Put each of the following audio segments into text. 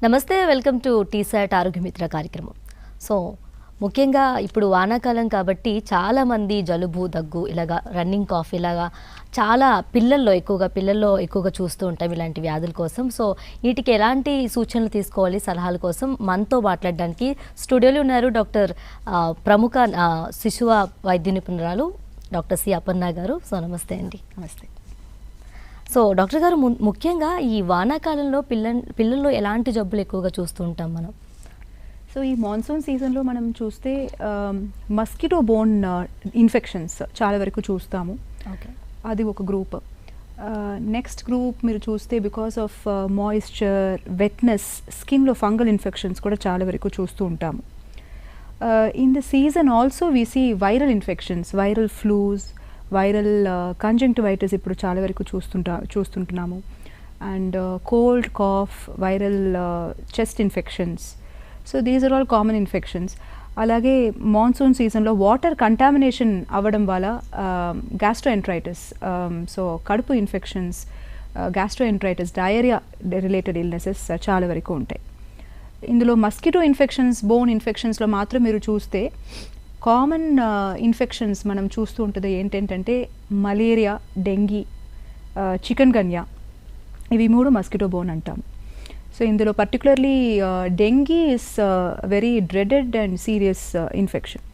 నమస్తే, welcome to T-SAT ఆరోగ్య మిత్ర కార్యక్రమం. సో ముఖ్యంగా ఇప్పుడు వానాకాలం కాబట్టి చాలామంది జలుబు, దగ్గు, ఇలాగా రన్నింగ్ కాఫ్, ఇలాగా చాలా పిల్లల్లో ఎక్కువగా చూస్తూ ఉంటాం ఇలాంటి వ్యాధుల కోసం. సో వీటికి ఎలాంటి సూచనలు తీసుకోవాలి, సలహాల కోసం మనతో మాట్లాడడానికి స్టూడియోలో ఉన్నారు డాక్టర్ ప్రముఖ శిశువ వైద్య నిపుణురాలు డాక్టర్ సి అపర్ణ గారు. సో నమస్తే అండి. నమస్తే. సో డాక్టర్ గారు, ముఖ్యంగా ఈ వానాకాలంలో పిల్లల్లో ఎలాంటి జబ్బులు ఎక్కువగా చూస్తూ ఉంటాం మనం? సో ఈ మాన్సూన్ సీజన్లో మనం చూస్తే మస్కిటో బోన్ ఇన్ఫెక్షన్స్ చాలా వరకు చూస్తాము. ఓకే, అది ఒక గ్రూప్. నెక్స్ట్ గ్రూప్ మీరు చూస్తే బికాస్ ఆఫ్ మాయిశ్చర్, వెట్నెస్, స్కిన్లో ఫంగల్ ఇన్ఫెక్షన్స్ కూడా చాలా వరకు చూస్తూ ఉంటాము. In the season also we see viral infections, viral flus, viral conjunctivitis ఇప్పుడు చాలా వరకు చూస్తుంటున్నాము. And cold, cough, viral chest infections. So these are all common infections. అలాగే మాన్సూన్ సీజన్లో వాటర్ కంటామినేషన్ అవ్వడం వల్ల గ్యాస్ట్రోఎంట్రైటిస్, సో కడుపు infections, gastroenteritis, diarrhoea related illnesses చాలా వరకు ఉంటాయి. ఇందులో మస్కిటో ఇన్ఫెక్షన్స్, బోన్ ఇన్ఫెక్షన్స్లో మాత్రం మీరు చూస్తే కామన్ ఇన్ఫెక్షన్స్ మనం చూస్తూ ఉంటుంది ఏంటంటే మలేరియా, డెంగీ, చికెన్ గన్యా, ఇవి మూడు మస్కిటో బోన్ అంటాము. సో ఇందులో particularly dengue is very dreaded and serious infection.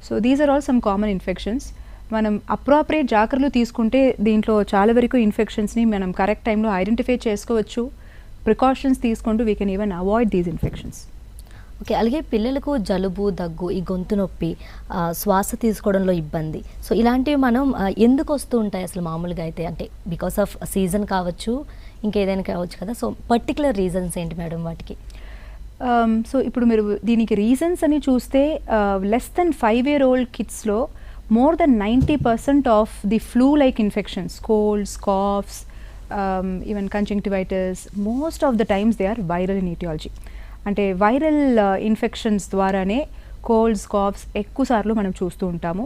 So these are all some common infections. మనం అప్రోప్రియేట్ జాగ్రత్తలు తీసుకుంటే దీంట్లో చాలా వరకు ఇన్ఫెక్షన్స్ని మనం కరెక్ట్ టైంలో ఐడెంటిఫై చేసుకోవచ్చు. ప్రికాషన్స్ తీసుకుంటూ we can even avoid these infections. Okay, అలాగే పిల్లలకు జలుబు, దగ్గు, ఈ గొంతు నొప్పి, శ్వాస తీసుకోవడంలో ఇబ్బంది, సో ఇలాంటివి మనం ఎందుకు వస్తూ ఉంటాయి అసలు మామూలుగా అయితే? అంటే బికాస్ ఆఫ్ సీజన్ కావచ్చు, ఇంకేదైనా కావచ్చు కదా. సో పర్టికులర్ రీజన్స్ ఏంటి మేడం వాటికి? సో ఇప్పుడు మీరు దీనికి రీజన్స్ అని చూస్తే లెస్ దెన్ 5 year old కిడ్స్లో more than 90% of the flu like infections, colds, coughs, even conjunctivitis, most of the times they are viral in aetiology. అంటే వైరల్ ఇన్ఫెక్షన్స్ ద్వారానే కోల్డ్స్, కాఫ్స్ ఎక్కువసార్లు మనం చూస్తూ ఉంటాము.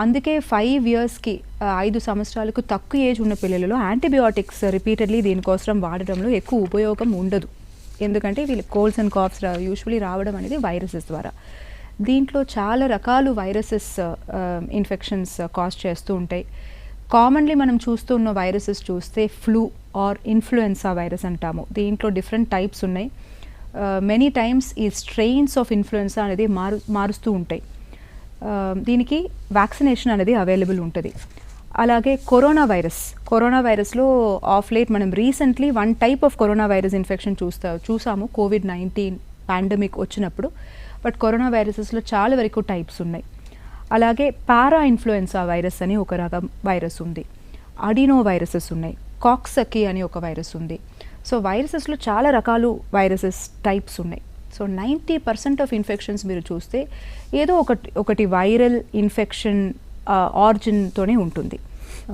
అందుకే 5 yearsకి 5 సంవత్సరాలకు తక్కువ ఏజ్ ఉన్న పిల్లలలో యాంటీబయాటిక్స్ రిపీటెడ్లీ దీనికోసం వాడడంలో ఎక్కువ ఉపయోగం ఉండదు. ఎందుకంటే వీళ్ళు కోల్డ్స్ అండ్ కాఫ్స్ యూజువలీ రావడం అనేది వైరసెస్ ద్వారా. దీంట్లో చాలా రకాలు వైరసెస్ ఇన్ఫెక్షన్స్ కాజ్ చేస్తూ ఉంటాయి. కామన్లీ మనం చూస్తున్న వైరసెస్ చూస్తే ఫ్లూ ఆర్ ఇన్ఫ్లుయెన్సా వైరస్ అంటాము. దీంట్లో డిఫరెంట్ టైప్స్ ఉన్నాయి. మెనీ టైమ్స్ ఈ స్ట్రెయిన్స్ ఆఫ్ ఇన్ఫ్లుయెన్సా అనేది మారుస్తూ ఉంటాయి. దీనికి వ్యాక్సినేషన్ అనేది అవైలబుల్ ఉంటుంది. అలాగే కరోనా వైరస్లో ఆఫ్ లేట్ మనం recently 1 type of corona virus infection చూసాము COVID-19 పాండమిక్ వచ్చినప్పుడు. బట్ కరోనా వైరసెస్లో చాలా వరకు టైప్స్ ఉన్నాయి. అలాగే పారా ఇన్ఫ్లుయెన్సా వైరస్ అని ఒక రకం వైరస్ ఉంది. అడినో వైరసెస్ ఉన్నాయి. కాక్సకీ అని ఒక వైరస్ ఉంది. సో వైరసెస్లో చాలా రకాలు వైరసెస్ టైప్స్ ఉన్నాయి. సో 90% ఆఫ్ ఇన్ఫెక్షన్స్ మీరు చూస్తే ఏదో ఒకటి వైరల్ ఇన్ఫెక్షన్ ఆరిజిన్తోనే ఉంటుంది.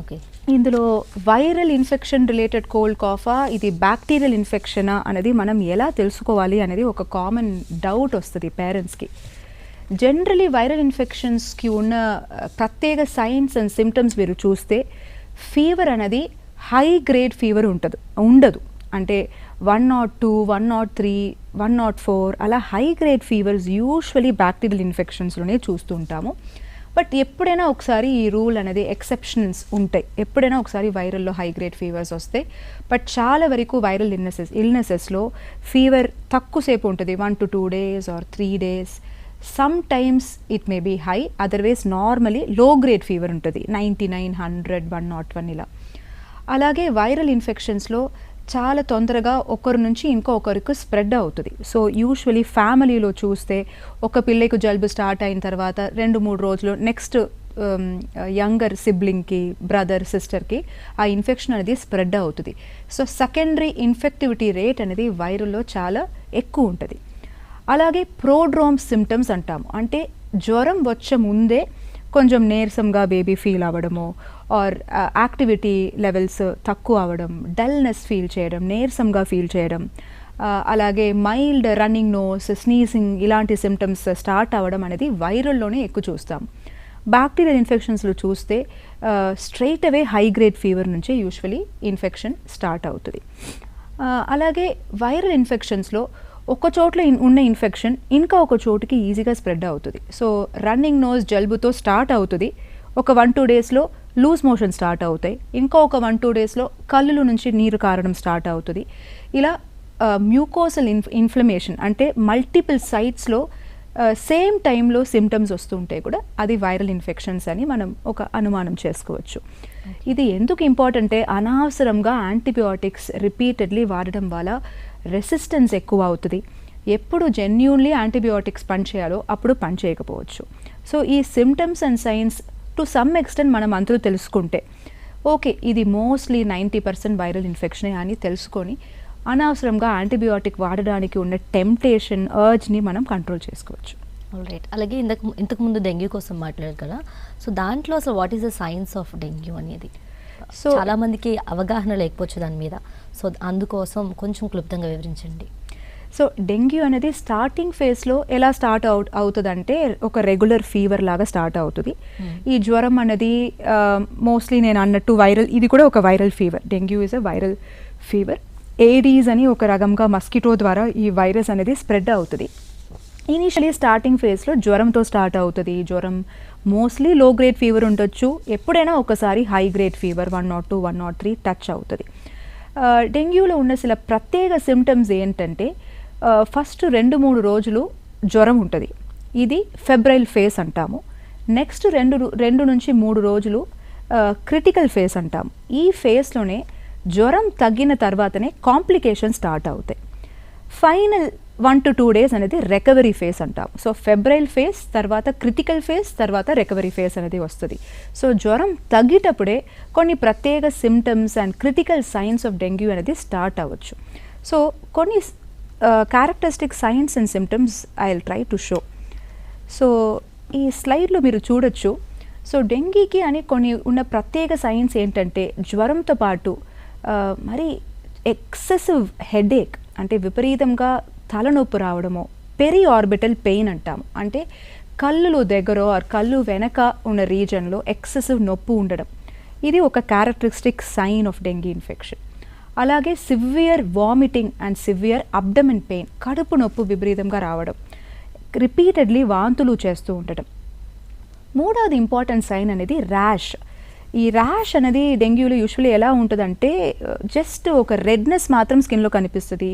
ఓకే, ఇందులో viral infection related cold coffer, ఇది బ్యాక్టీరియల్ ఇన్ఫెక్షనా అనేది మనం ఎలా తెలుసుకోవాలి అనేది ఒక కామన్ డౌట్ వస్తుంది పేరెంట్స్కి. జనరలీ వైరల్ ఇన్ఫెక్షన్స్కి ఉన్న ప్రత్యేక సైన్స్ అండ్ సిమ్టమ్స్ మీరు చూస్తే ఫీవర్ అనేది హై గ్రేడ్ ఫీవర్ ఉండదు. అంటే 102, 103, 104 అలా high grade fevers usually bacterial ఇన్ఫెక్షన్స్లోనే చూస్తూ ఉంటాము. బట్ ఎప్పుడైనా ఒకసారి ఈ రూల్ అనేది ఎక్సెప్షన్స్ ఉంటాయి. ఎప్పుడైనా ఒకసారి వైరల్లో హై గ్రేడ్ ఫీవర్స్ వస్తాయి. బట్ చాలా వరకు వైరల్ ఇల్నెసెస్లో ఫీవర్ తక్కువసేపు ఉంటుంది, 1 to 2 days or 3 days. Sometimes it may be high, otherwise normally low grade fever ఉంటుంది, 99, 100, 101 ఇలా. అలాగే వైరల్ ఇన్ఫెక్షన్స్లో చాలా తొందరగా ఒకరి నుంచి ఇంకొకరికి స్ప్రెడ్ అవుతుంది. సో యూజువలీ ఫ్యామిలీలో చూస్తే ఒక పిల్లకి జలుబు స్టార్ట్ అయిన తర్వాత 2-3 రోజులు నెక్స్ట్ యంగర్ సిబ్లింగ్కి, బ్రదర్, సిస్టర్కి ఆ ఇన్ఫెక్షన్ అనేది స్ప్రెడ్ అవుతుంది. సో సెకండరీ ఇన్ఫెక్టివిటీ రేట్ అనేది వైరల్లో చాలా ఎక్కువ ఉంటుంది. అలాగే ప్రోడ్రోమ్ సిమ్టమ్స్ అంటాము. అంటే జ్వరం వచ్చే ముందే కొంచెం నీరసంగా బేబీ ఫీల్ అవ్వడము, ఆర్ యాక్టివిటీ లెవెల్స్ తక్కువ అవ్వడం, డల్నెస్ ఫీల్ చేయడం, నీరసంగా ఫీల్ చేయడం, అలాగే మైల్డ్ రన్నింగ్ నోస్, స్నీజింగ్ ఇలాంటి సిమ్టమ్స్ స్టార్ట్ అవ్వడం అనేది వైరల్లోనే ఎక్కువ చూస్తాం. బ్యాక్టీరియల్ ఇన్ఫెక్షన్స్లో చూస్తే స్ట్రైట్ అవే హై గ్రేడ్ ఫీవర్ నుంచే యూజువలీ ఇన్ఫెక్షన్ స్టార్ట్ అవుతుంది. అలాగే వైరల్ ఇన్ఫెక్షన్స్లో ఒక చోట్ల ఉన్న ఇన్ఫెక్షన్ ఇంకా ఒక చోటుకి ఈజీగా స్ప్రెడ్ అవుతుంది. సో రన్నింగ్ నోస్ జలుబుతో స్టార్ట్ అవుతుంది, ఒక 1-2 డేస్లో లూజ్ మోషన్ స్టార్ట్ అవుతాయి, ఇంకా ఒక 1-2 డేస్లో కళ్ళుల నుంచి నీరు కారడం స్టార్ట్ అవుతుంది. ఇలా మ్యూకోసల్ ఇన్ఫ్లమేషన్ అంటే మల్టిపుల్ సైట్స్లో సేమ్ టైంలో సిమ్టమ్స్ వస్తుంటే కూడా అది వైరల్ ఇన్ఫెక్షన్స్ అని మనం ఒక అనుమానం చేసుకోవచ్చు. ఇది ఎందుకు ఇంపార్టెంటే, అనవసరంగా యాంటీబయాటిక్స్ రిపీటెడ్లీ వాడడం వల్ల రెసిస్టెన్స్ ఎక్కువ అవుతుంది. ఎప్పుడు జెన్యూన్లీ యాంటీబయాటిక్స్ పనిచేయాలో అప్పుడు పనిచేయకపోవచ్చు. సో ఈ symptoms and science to some extent మనం అంతలో తెలుసుకుంటే ఓకే ఇది మోస్ట్లీ 90% వైరల్ ఇన్ఫెక్షనే అని తెలుసుకొని అనవసరంగా యాంటీబయాటిక్ వాడడానికి ఉన్న టెంప్టేషన్ అర్జ్ని మనం కంట్రోల్ చేసుకోవచ్చు. రైట్. అలాగే ఇంతకుముందు డెంగ్యూ కోసం మాట్లాడారు కదా, సో దాంట్లో అసలు what is the science of dengue అనేది సో చాలామందికి అవగాహన లేకపోవచ్చు దాని మీద, సో అందుకోసం కొంచెం క్లుప్తంగా వివరించండి. సో డెంగ్యూ అనేది స్టార్టింగ్ ఫేజ్లో ఎలా స్టార్ట్ అవుతుందంటే ఒక రెగ్యులర్ ఫీవర్ లాగా స్టార్ట్ అవుతుంది. ఈ జ్వరం అనేది మోస్ట్లీ నేను అన్నట్టు వైరల్, ఇది కూడా ఒక viral fever. Dengue is a viral fever. Aedes అని ఒక రకంగా మస్కిటో ద్వారా ఈ వైరస్ అనేది స్ప్రెడ్ అవుతుంది. ఇనీషియలీ స్టార్టింగ్ ఫేజ్లో జ్వరంతో స్టార్ట్ అవుతుంది. జ్వరం మోస్ట్లీ లో గ్రేడ్ ఫీవర్ ఉండొచ్చు, ఎప్పుడైనా ఒకసారి హై గ్రేడ్ ఫీవర్ 102, 103 టచ్ అవుతుంది. డెంగ్యూలో ఉన్న అసలు ప్రత్యేక సిమ్టమ్స్ ఏంటంటే ఫస్ట్ 2-3 రోజులు జ్వరం ఉంటుంది, ఇది ఫెబ్రైల్ ఫేస్ అంటాము. నెక్స్ట్ 2 నుంచి 3 రోజులు క్రిటికల్ ఫేస్ అంటాము. ఈ ఫేస్లోనే జ్వరం తగ్గిన తర్వాతనే కాంప్లికేషన్ స్టార్ట్ అవుతాయి. ఫైనల్ 1-2 డేస్ అనేది రికవరీ ఫేస్ అంటాం. సో ఫెబ్రైల్ ఫేస్ తర్వాత క్రిటికల్ ఫేస్ తర్వాత రికవరీ ఫేస్ అనేది వస్తుంది. సో జ్వరం తగ్గేటప్పుడే కొన్ని ప్రత్యేక symptoms and critical science of dengue అనేది స్టార్ట్ అవ్వచ్చు. సో కొన్ని characteristic science and symptoms I will try to show. So ఈ స్లైడ్లో మీరు చూడొచ్చు. సో డెంగీకి అని కొన్ని ఉన్న ప్రత్యేక సైన్స్ ఏంటంటే జ్వరంతో పాటు మరి ఎక్సెసివ్ హెడేక్ అంటే విపరీతంగా తలనొప్పి రావడము, పెరి ఆర్బిటల్ పెయిన్ అంటాము, అంటే కళ్ళు దగ్గర ఆర్ కళ్ళు వెనక ఉన్న రీజన్లో ఎక్సెసివ్ నొప్పి ఉండడం, ఇది ఒక characteristic sign of dengue infection. అలాగే severe vomiting and severe abdomen pain, కడుపు నొప్పి విపరీతంగా రావడం, రిపీటెడ్లీ వాంతులు చేస్తూ ఉండడం. మూడవది ఇంపార్టెంట్ సైన్ అనేది ర్యాష్. ఈ ర్యాష్ అనేది డెంగ్యూలో యూజువల్లీ ఎలా ఉంటుందంటే జస్ట్ ఒక రెడ్నెస్ మాత్రం స్కిన్లో కనిపిస్తుంది.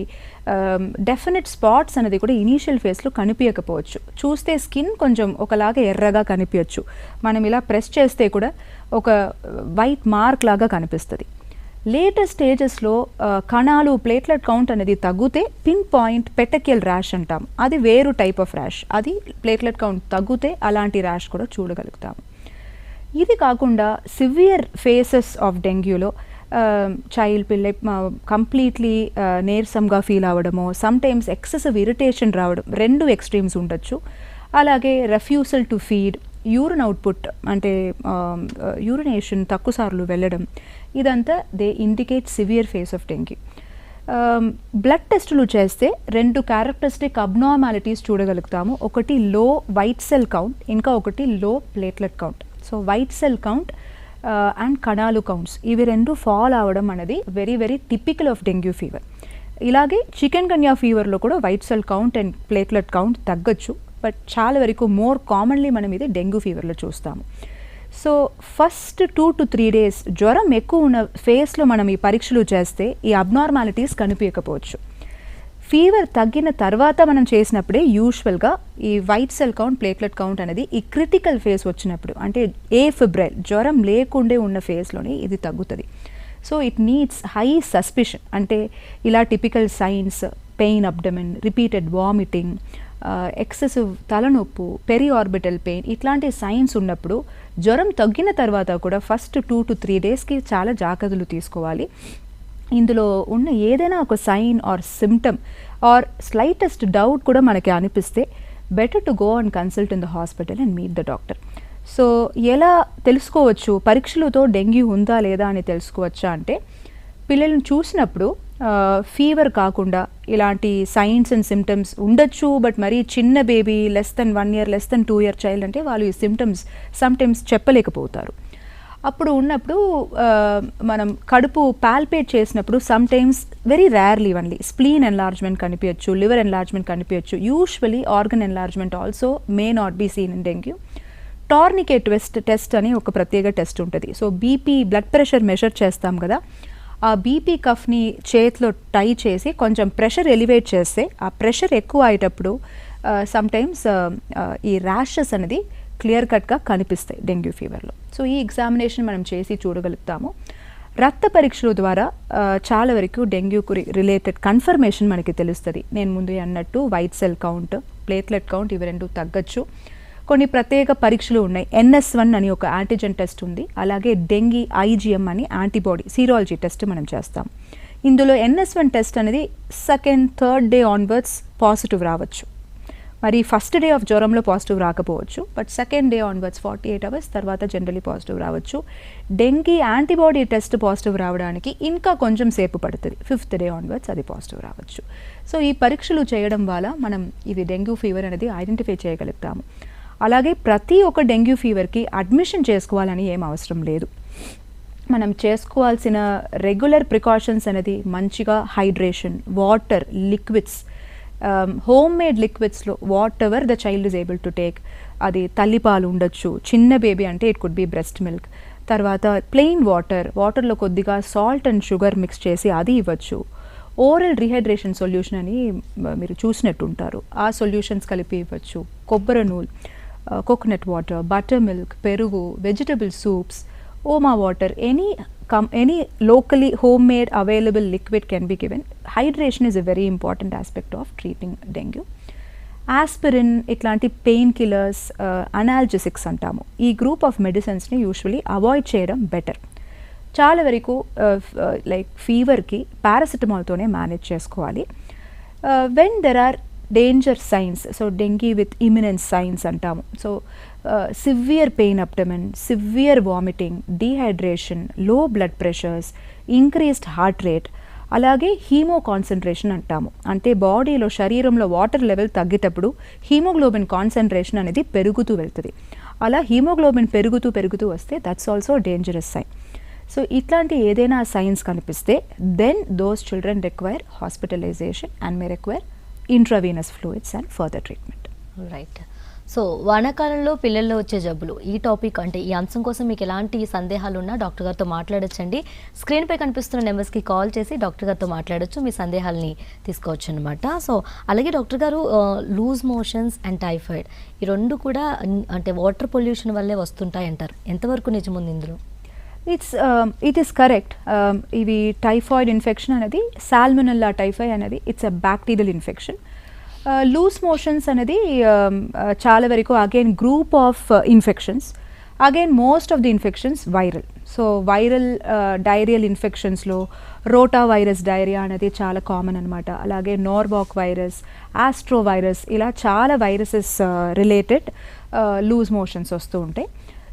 డెఫినెట్ స్పాట్స్ అనేది కూడా ఇనీషియల్ ఫేస్లో కనిపించకపోవచ్చు. చూస్తే స్కిన్ కొంచెం ఒకలాగా ఎర్రగా కనిపించచ్చు, మనం ఇలా ప్రెస్ చేస్తే కూడా ఒక వైట్ మార్క్ లాగా కనిపిస్తుంది. లేటెస్ట్ స్టేజెస్లో కణాలు ప్లేట్లెట్ కౌంట్ అనేది తగ్గితే పిన్ పాయింట్ పెటకియల్ ర్యాష్ అంటాం, అది వేరు టైప్ ఆఫ్ ర్యాష్. అది ప్లేట్లెట్ కౌంట్ తగ్గితే అలాంటి ర్యాష్ కూడా చూడగలుగుతాము. ఇది కాకుండా సివియర్ ఫేసెస్ ఆఫ్ డెంగ్యూలో చైల్డ్ పిల్ల కంప్లీట్లీ నీరసంగా ఫీల్ అవ్వడము, సమ్టైమ్స్ ఎక్సెసివ్ ఇరిటేషన్ రావడం, 2 ఎక్స్ట్రీమ్స్ ఉండొచ్చు. అలాగే refusal to feed, urine output అంటే యూరినేషన్ తక్కువ సార్లు వెళ్ళడం, ఇదంతా they indicate severe face of dengue. Blood టెస్టులు చేస్తే 2 క్యారెక్టరిస్టిక్ అబ్నార్మాలిటీస్ చూడగలుగుతాము. ఒకటి లో వైట్ సెల్ కౌంట్, ఇంకా ఒకటి low platelet count. So white cell count and కణాలు కౌంట్స్ ఇవి 2 ఫాల్ అవ్వడం అనేది very very typical of dengue fever. ఇలాగే చికెన్ గన్యా ఫీవర్లో కూడా white cell count and platelet count తగ్గొచ్చు, బట్ చాలా వరకు మోర్ కామన్లీ మనం ఇది డెంగ్యూ ఫీవర్లో చూస్తాము. సో ఫస్ట్ 2 to 3 డేస్ జ్వరం ఎక్కువ ఉన్న ఫేస్లో మనం ఈ పరీక్షలు చేస్తే ఈ అబ్నార్మాలిటీస్ కనిపించకపోవచ్చు. ఫీవర్ తగ్గిన తర్వాత మనం చేసినప్పుడే యూజువల్గా ఈ white cell count platelet count అనేది ఈ క్రిటికల్ ఫేస్ వచ్చినప్పుడు అంటే ఏ ఫిబ్రైల్ జ్వరం లేకుండే ఉన్న ఫేస్లోనే ఇది తగ్గుతుంది. So it needs high suspicion, అంటే ఇలా typical signs pain abdomen, repeated vomiting, excessive తలనొప్పు, పెరి ఆర్బిటల్ పెయిన్, ఇట్లాంటి సైన్స్ ఉన్నప్పుడు జ్వరం తగ్గిన తర్వాత కూడా ఫస్ట్ 2 to 3 డేస్కి చాలా జాగ్రత్తలు తీసుకోవాలి. ఇందులో ఉన్న ఏదైనా ఒక sign or symptom or slightest doubt కూడా మనకి అనిపిస్తే better to go and consult in the hospital and meet the doctor. So ఎలా తెలుసుకోవచ్చు పరీక్షలతో డెంగ్యూ ఉందా లేదా అని తెలుసుకోవచ్చా అంటే, పిల్లలను చూసినప్పుడు ఫీవర్ కాకుండా ఇలాంటి సైన్స్ అండ్ సిమ్టమ్స్ ఉండొచ్చు, బట్ మరీ చిన్న baby less than 1 year less than 2 year child అంటే వాళ్ళు ఈ సిమ్టమ్స్ సమ్టైమ్స్ అప్పుడు ఉన్నప్పుడు మనం కడుపు పాల్పేట్ చేసినప్పుడు sometimes very rarely only spleen enlargement కనిపించచ్చు, లివర్ ఎన్లార్జ్మెంట్ కనిపించచ్చు. Usually organ enlargement also may not be seen in dengue. Tourniquet test అని ఒక ప్రత్యేక టెస్ట్ ఉంటుంది. So BP blood pressure measure చేస్తాం కదా, ఆ బీపీ కఫ్ని చేతిలో టై చేసి కొంచెం ప్రెషర్ ఎలివేట్ చేస్తే ఆ ప్రెషర్ ఎక్కువ అయ్యేటప్పుడు సమ్టైమ్స్ ఈ ర్యాషెస్ అనేది క్లియర్ కట్గా కనిపిస్తాయి డెంగ్యూ ఫీవర్లో. సో ఈ ఎగ్జామినేషన్ మనం చేసి చూడగలుగుతాము. రక్త పరీక్షల ద్వారా చాలా వరకు డెంగ్యూకు రిలేటెడ్ కన్ఫర్మేషన్ మనకి తెలుస్తుంది. నేను ముందు అన్నట్టు white cell count, platelet count ఇవి రెండు తగ్గచ్చు. కొన్ని ప్రత్యేక పరీక్షలు ఉన్నాయి. NS1 అని ఒక యాంటీజెన్ టెస్ట్ ఉంది, అలాగే డెంగీ IgM అని యాంటీబాడీ సీరాలజీ టెస్ట్ మనం చేస్తాం. ఇందులో NS1 టెస్ట్ అనేది second third day onwards positive రావచ్చు. మరి ఫస్ట్ డే ఆఫ్ జ్వరంలో పాజిటివ్ రాకపోవచ్చు, but second day onwards 48 hours తర్వాత జనరలీ పాజిటివ్ రావచ్చు. డెంగీ యాంటీబాడీ టెస్ట్ పాజిటివ్ రావడానికి ఇంకా కొంచెం సేపు పడుతుంది, ఫిఫ్త్ డే ఆన్వర్డ్స్ అది పాజిటివ్ రావచ్చు. సో ఈ పరీక్షలు చేయడం వల్ల మనం ఇది డెంగ్యూ ఫీవర్ అనేది ఐడెంటిఫై చేయగలుగుతాము. అలాగే ప్రతి ఒక్క డెంగ్యూ ఫీవర్కి అడ్మిషన్ చేసుకోవాలని ఏం అవసరం లేదు. మనం చేసుకోవాల్సిన రెగ్యులర్ ప్రికాషన్స్ అనేది మంచిగా hydration, water, liquids, home made లిక్విడ్స్లో whatever the child is able to take. అది తల్లిపాలు ఉండొచ్చు, చిన్న బేబీ అంటే it could be breast milk. తర్వాత ప్లెయిన్ వాటర్లో కొద్దిగా సాల్ట్ అండ్ షుగర్ మిక్స్ చేసి అది ఇవ్వచ్చు. ఓరల్ రీహైడ్రేషన్ సొల్యూషన్ అని మీరు చూసినట్టుంటారు, ఆ సొల్యూషన్స్ కలిపి ఇవ్వచ్చు. కొబ్బరి నూనె, కోకోనట్ వాటర్, బటర్ మిల్క్, పెరుగు, వెజిటబుల్ సూప్స్, ఓమా water, any locally homemade available liquid can be given. Hydration is a very important aspect of treating dengue. Aspirin ఇట్లాంటి పెయిన్ కిల్లర్స్, అనాల్జెసిక్స్ అంటాము, ఈ గ్రూప్ ఆఫ్ మెడిసిన్స్ని యూజువలీ అవాయిడ్ చేయడం better. చాలా వరకు like ఫీవర్కి పారాసిటమాల్తోనే మేనేజ్ చేసుకోవాలి. When there are danger signs, so dengue with imminent signs అంటాము. So severe pain abdomen, severe vomiting, dehydration, low blood pressures, increased heart rate, అలాగే హీమో కాన్సన్ట్రేషన్ అంటాము. అంటే బాడీలో శరీరంలో వాటర్ లెవెల్ తగ్గేటప్పుడు హీమోగ్లోబిన్ కాన్సన్ట్రేషన్ అనేది పెరుగుతూ వెళ్తుంది. అలా హీమోగ్లోబిన్ పెరుగుతూ వస్తే that's also dangerous sign. So ఇట్లాంటి ఏదైనా సైన్స్ కనిపిస్తే then those children require hospitalisation and may require intravenous fluids and further treatment. Right. So వానాకాలంలో పిల్లల్లో వచ్చే జబ్బులు, ఈ టాపిక్ అంటే ఈ అంశం కోసం మీకు ఎలాంటి సందేహాలు ఉన్నా డాక్టర్ గారితో మాట్లాడొచ్చండి. స్క్రీన్పై కనిపిస్తున్న నెంబర్స్కి కాల్ చేసి డాక్టర్ గారితో మాట్లాడొచ్చు, మీ సందేహాలని తీసుకోవచ్చు అనమాట. సో అలాగే డాక్టర్ గారు లూజ్ మోషన్స్ అండ్ టైఫాయిడ్ ఈ రెండు కూడా అంటే వాటర్ పొల్యూషన్ వల్లే వస్తుంటాయి అంటారు, ఎంతవరకు నిజముంది ఇందులో? It is correct. ఇవి టైఫాయిడ్ ఇన్ఫెక్షన్ అనేది సాల్మొనెల్లా టైఫాయిడ్ అనేది it's a bacterial infection. Loose motions అనేది చాలా వరకు again group of infections. Again most of the infections viral. So viral diarrhoeal ఇన్ఫెక్షన్స్లో రోటా వైరస్ డైరియా అనేది చాలా కామన్ అనమాట. అలాగే నార్వాక్ వైరస్, ఆస్ట్రో వైరస్, ఇలా చాలా వైరసెస్ రిలేటెడ్ లూజ్ మోషన్స్ వస్తూ ఉంటాయి.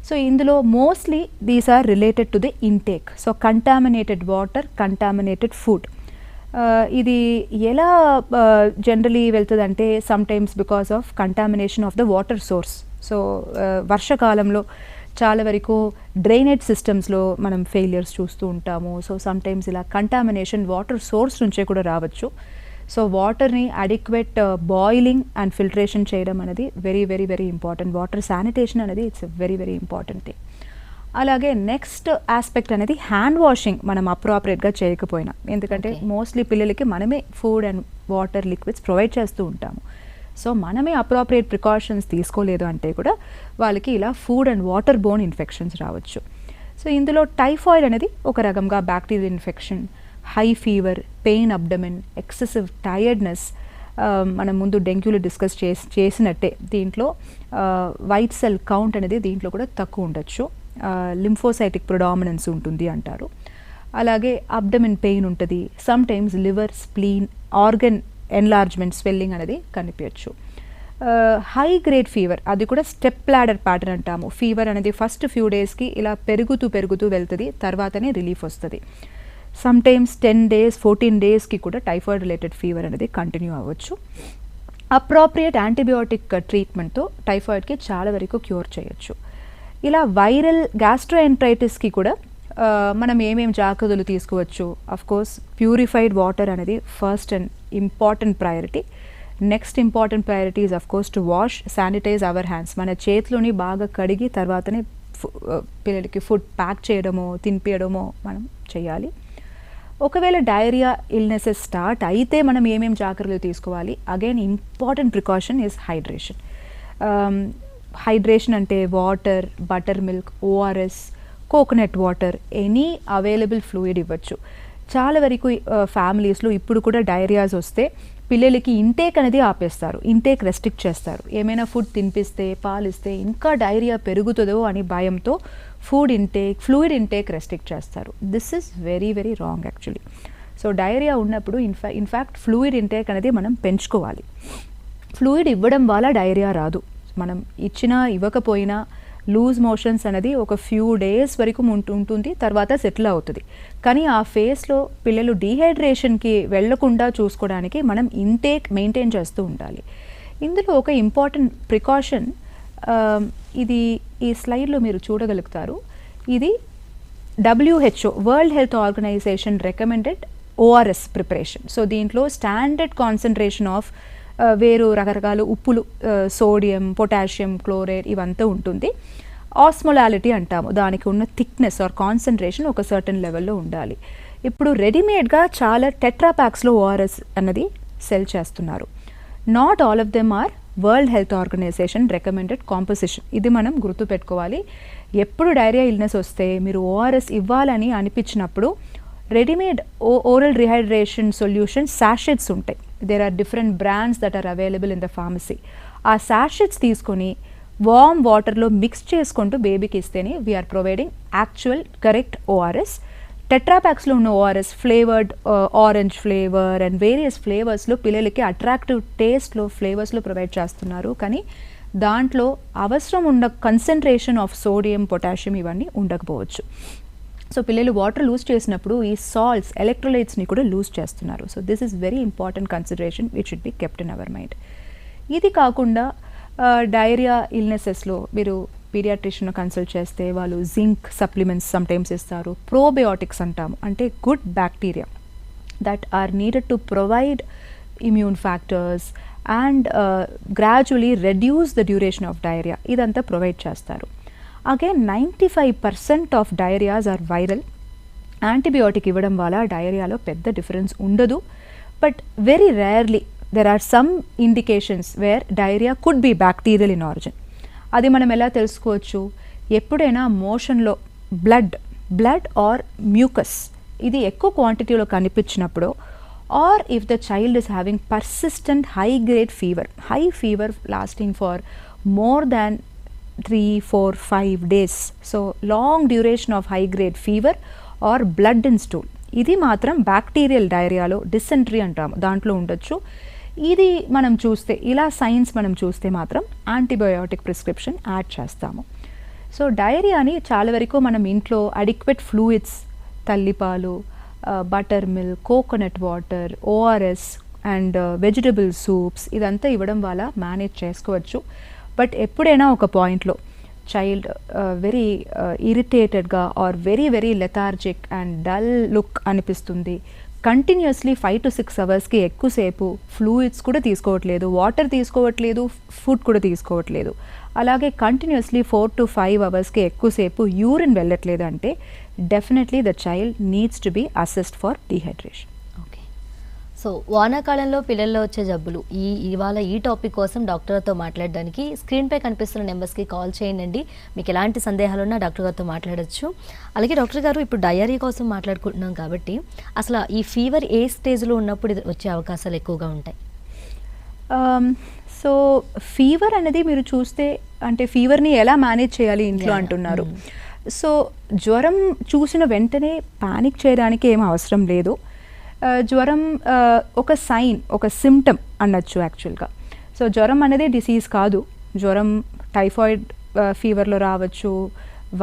సో ఇందులో mostly these are related to the intake. So contaminated water, contaminated food. ఇది ఎలా జనరలీ వెళ్తుందంటే sometimes because of contamination of the water source. So వర్షాకాలంలో చాలా వరకు డ్రైనేజ్ సిస్టమ్స్లో మనం ఫెయిలియర్స్ చూస్తూ ఉంటాము. సో సమ్టైమ్స్ ఇలా కంటామినేషన్ వాటర్ సోర్స్ నుంచే కూడా రావచ్చు. సో వాటర్ని అడిక్వేట్ బాయిలింగ్ అండ్ ఫిల్టరేషన్ చేయడం అనేది very very very important. Water sanitation అనేది it's very very important thing. అలాగే నెక్స్ట్ ఆస్పెక్ట్ అనేది హ్యాండ్ వాషింగ్ మనం అప్రాపరేట్గా చేయకపోయినా, ఎందుకంటే మోస్ట్లీ పిల్లలకి మనమే food and water liquids provide చేస్తూ ఉంటాము. సో మనమే అప్రాపరియేట్ ప్రికాషన్స్ తీసుకోలేదు అంటే కూడా వాళ్ళకి ఇలా food and water Born infections రావచ్చు. సో ఇందులో టైఫాయిడ్ అనేది ఒక రకంగా bacterial infection. High fever, pain abdomen, excessive tiredness, మనం ముందు డెంగ్యూలో డిస్కస్ చేసినట్టే దీంట్లో వైట్ సెల్ కౌంట్ అనేది దీంట్లో కూడా తక్కువ ఉండొచ్చు. లింఫోసైటిక్ ప్రొడామినెన్స్ ఉంటుంది అంటారు. అలాగే అబ్డమెన్ పెయిన్ ఉంటుంది. Some times liver, spleen, organ enlargement, swelling అనేది కనిపించచ్చు. హై గ్రేడ్ ఫీవర్, అది కూడా స్టెప్ లాడర్ ప్యాటర్న్ అంటాము. ఫీవర్ అనేది ఫస్ట్ ఫ్యూ డేస్కి ఇలా పెరుగుతూ వెళ్తుంది, తర్వాతనే రిలీఫ్ వస్తుంది. సమ్ టైమ్స్ 10 days 14 daysకి కూడా టైఫాయిడ్ రిలేటెడ్ ఫీవర్ అనేది కంటిన్యూ అవ్వచ్చు. అప్రాప్రియేట్ యాంటీబయోటిక్ ట్రీట్మెంట్తో టైఫాయిడ్కి చాలా వరకు క్యూర్ చేయొచ్చు. ఇలా వైరల్ గ్యాస్ట్రోఎంట్రైటిస్కి కూడా మనం ఏమేం జాగ్రత్తలు తీసుకోవచ్చు? అఫ్ కోర్స్ ప్యూరిఫైడ్ వాటర్ అనేది first and important priority. Next important priority is of course to wash, sanitise our hands. మన చేతులని బాగా కడిగి తర్వాతనే పిల్లలకి ఫుడ్ ప్యాక్ చేయడమో తినిపించడమో మనం చేయాలి. ఒకవేళ డయేరియా ఇల్నెసెస్ స్టార్ట్ అయితే మనం ఏమేం జాగ్రత్తలు తీసుకోవాలి? Again important precaution is hydration. Hydration అంటే water, buttermilk, ORS, coconut water, any available fluid ఇవ్వచ్చు. చాలా వరకు ఫ్యామిలీస్లో ఇప్పుడు కూడా డయేరియాస్ వస్తే పిల్లలకి ఇంటేక్ అనేది ఆపేస్తారు, ఇంటేక్ రెస్ట్రిక్ట్ చేస్తారు. ఏమైనా ఫుడ్ తినిపిస్తే, పాలిస్తే ఇంకా డయేరియా పెరుగుతుందో అని భయంతో ఫ్లూయిడ్ ఇంటేక్ రెస్ట్రిక్ట్ చేస్తారు. This is very very wrong actually. So diarrhoea ఉన్నప్పుడు ఇన్ఫ్యాక్ట్ ఫ్లూయిడ్ ఇంటేక్ అనేది మనం పెంచుకోవాలి. ఫ్లూయిడ్ ఇవ్వడం వల్ల డయేరియా రాదు. మనం ఇచ్చినా ఇవ్వకపోయినా లూజ్ మోషన్స్ అనేది ఒక ఫ్యూ డేస్ వరకు ఉంటుంది, తర్వాత సెటిల్ అవుతుంది. కానీ ఆ ఫేస్లో పిల్లలు డీహైడ్రేషన్కి వెళ్లకుండా చూసుకోవడానికి మనం ఇంటేక్ మెయింటైన్ చేస్తూ ఉండాలి. ఇందులో ఒక ఇంపార్టెంట్ ప్రికాషన్, ఇది ఈ స్లైడ్లో మీరు చూడగలుగుతారు. ఇది WHO world health organisation recommended ORS preparation. So దీంట్లో స్టాండర్డ్ కాన్సన్ట్రేషన్ ఆఫ్ వేరు రకరకాల ఉప్పులు, సోడియం, పొటాషియం, క్లోరైడ్ ఇవంతా ఉంటుంది. ఆస్మోలాలిటీ అంటాము, దానికి ఉన్న థిక్నెస్ ఆర్ కాన్సన్ట్రేషన్ ఒక సర్టన్ లెవెల్లో ఉండాలి. ఇప్పుడు రెడీమేడ్గా చాలా టెట్రాప్యాక్స్లో ఓఆర్ఎస్ అన్నది సెల్ చేస్తున్నారు. Not all of them are world health organisation recommended composition. ఇది మనం గుర్తుపెట్టుకోవాలి. ఎప్పుడు డయేరియా ఇల్నెస్ వస్తే మీరు ఓఆర్ఎస్ ఇవ్వాలని అనిపించినప్పుడు readymade oral rehydration solution sachets ఉంటాయి. There are different brands that are available in the pharmacy. ఆ సాషెట్స్ తీసుకొని వార్మ్ వాటర్లో మిక్స్ చేసుకుంటూ బేబీకి ఇస్తేనే we're providing actual correct ORS. టెట్రాప్యాక్స్లో ఉన్న ORS flavoured orange flavour and various ఫ్లేవర్స్లో పిల్లలకి అట్రాక్టివ్ టేస్ట్లో ఫ్లేవర్స్లో ప్రొవైడ్ చేస్తున్నారు. కానీ దాంట్లో అవసరం ఉన్న కన్సన్ట్రేషన్ ఆఫ్ సోడియం, పొటాషియం ఇవన్నీ ఉండకపోవచ్చు. సో పిల్లలు వాటర్ లూజ్ చేసినప్పుడు ఈ సాల్ట్స్, ఎలక్ట్రోలైట్స్ని కూడా లూజ్ చేస్తున్నారు. So this is very important consideration which should be kept in our mind. ఇది కాకుండా డయేరియా ఇల్నెసెస్లో మీరు పీడియాట్రిషియన్ కన్సల్ట్ చేస్తే వాళ్ళు జింక్ సప్లిమెంట్స్ సమ్టైమ్స్ ఇస్తారు. ప్రోబయోటిక్స్ అంటాము, అంటే good bacteria that are needed to provide immune factors and gradually reduce the duration of diarrhoea. ఇదంతా ప్రొవైడ్ చేస్తారు. Again 95% of diarrhoeas are viral. Antibiotic ఇవ్వడం వల్ల డయేరియాలో పెద్ద డిఫరెన్స్ ఉండదు. But very rarely there are some indications where diarrhoea could be bacterial in origin. అది మనం ఎలా తెలుసుకోవచ్చు? ఎప్పుడైనా మోషన్లో బ్లడ్ ఆర్ మ్యూకస్ ఇది ఎక్కువ క్వాంటిటీలో కనిపించినప్పుడు, or if the child is having persistent high grade fever lasting for more than 3, 4, 5 days. So long duration of high grade fever or blood in stool, ఇది మాత్రం బ్యాక్టీరియల్ డయేరియాలో డిసెంట్రీ అంటాము, దాంట్లో ఉండొచ్చు. ఇది మనం చూస్తే, ఇలా సైన్స్ మనం చూస్తే మాత్రం యాంటీబయోటిక్ ప్రిస్క్రిప్షన్ యాడ్ చేస్తాము. సో డయేరియాని చాలా వరకు మనం ఇంట్లో అడిక్వేట్ ఫ్లూయిడ్స్, తల్లిపాలు, buttermilk, coconut water, ORS and vegetable soups ఇదంతా ఇవ్వడం వల్ల మేనేజ్ చేసుకోవచ్చు. బట్ ఎప్పుడైనా ఒక పాయింట్లో చైల్డ్ వెరీ ఇరిటేటెడ్గా or very very lethargic and dull look అనిపిస్తుంది, కంటిన్యూస్లీ 5 to 6 అవర్స్కి ఎక్కువసేపు ఫ్లూయిడ్స్ కూడా తీసుకోవట్లేదు, వాటర్ తీసుకోవట్లేదు, ఫుడ్ కూడా తీసుకోవట్లేదు, అలాగే కంటిన్యూస్లీ 4 to 5 అవర్స్కి ఎక్కువసేపు యూరిన్ వెళ్ళట్లేదు అంటే definitely the child needs to be assessed for dehydration. Okay. So వానాకాలంలో పిల్లల్లో వచ్చే జబ్బులు, ఇవాళ ఈ టాపిక్ కోసం డాక్టర్తో మాట్లాడడానికి స్క్రీన్పై కనిపిస్తున్న నెంబర్స్కి కాల్ చేయండి. మీకు ఎలాంటి సందేహాలు ఉన్నా డాక్టర్ గారితో మాట్లాడచ్చు. అలాగే డాక్టర్ గారు, ఇప్పుడు డయేరియా కోసం మాట్లాడుకుంటున్నాం కాబట్టి అసలు ఈ ఫీవర్ ఏ స్టేజ్లో ఉన్నప్పుడు వచ్చే అవకాశాలు ఎక్కువగా ఉంటాయి? సో ఫీవర్ అనేది మీరు చూస్తే, అంటే ఫీవర్ని ఎలా మేనేజ్ చేయాలి ఇంట్లో అంటున్నారు. సో జ్వరం చూసిన వెంటనే పానిక్ చేయడానికి ఏం అవసరం లేదు. జ్వరం ఒక సైన్, ఒక సిమ్టమ్ అనొచ్చు యాక్చువల్గా. సో జ్వరం అనేది డిసీజ్ కాదు. జ్వరం టైఫాయిడ్ ఫీవర్లో రావచ్చు,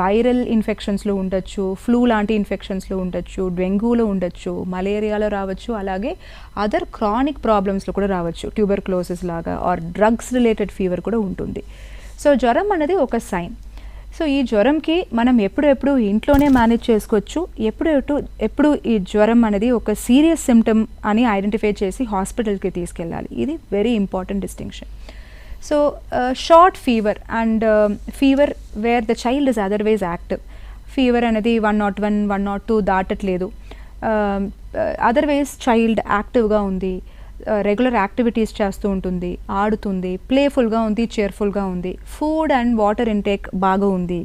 వైరల్ ఇన్ఫెక్షన్స్లో ఉండొచ్చు, ఫ్లూ లాంటి ఇన్ఫెక్షన్స్లో ఉండొచ్చు, డెంగ్యూలో ఉండొచ్చు, మలేరియాలో రావచ్చు, అలాగే అదర్ క్రానిక్ ప్రాబ్లమ్స్లో కూడా రావచ్చు, ట్యూబర్క్లోసిస్ లాగా ఆర్ డ్రగ్స్ రిలేటెడ్ ఫీవర్ కూడా ఉంటుంది. సో జ్వరం అనేది ఒక సైన్. సో ఈ జ్వరంకి మనం ఎప్పుడు ఇంట్లోనే మేనేజ్ చేసుకోవచ్చు, ఎప్పుడు ఈ జ్వరం అనేది ఒక సీరియస్ సిమ్టమ్ అని ఐడెంటిఫై చేసి హాస్పిటల్కి తీసుకెళ్ళాలి. ఇది very important distinction. So short fever and fever wear the child is otherwise active. Fever అనేది 101, 102 దాటట్లేదు, అదర్వైజ్ చైల్డ్ యాక్టివ్గా ఉంది, రెగ్యులర్ యాక్టివిటీస్ చేస్తూ ఉంటుంది, ఆడుతుంది, ప్లేఫుల్గా ఉంది, చేర్ఫుల్గా ఉంది, ఫుడ్ అండ్ వాటర్ ఇంటేక్ బాగా ఉంది,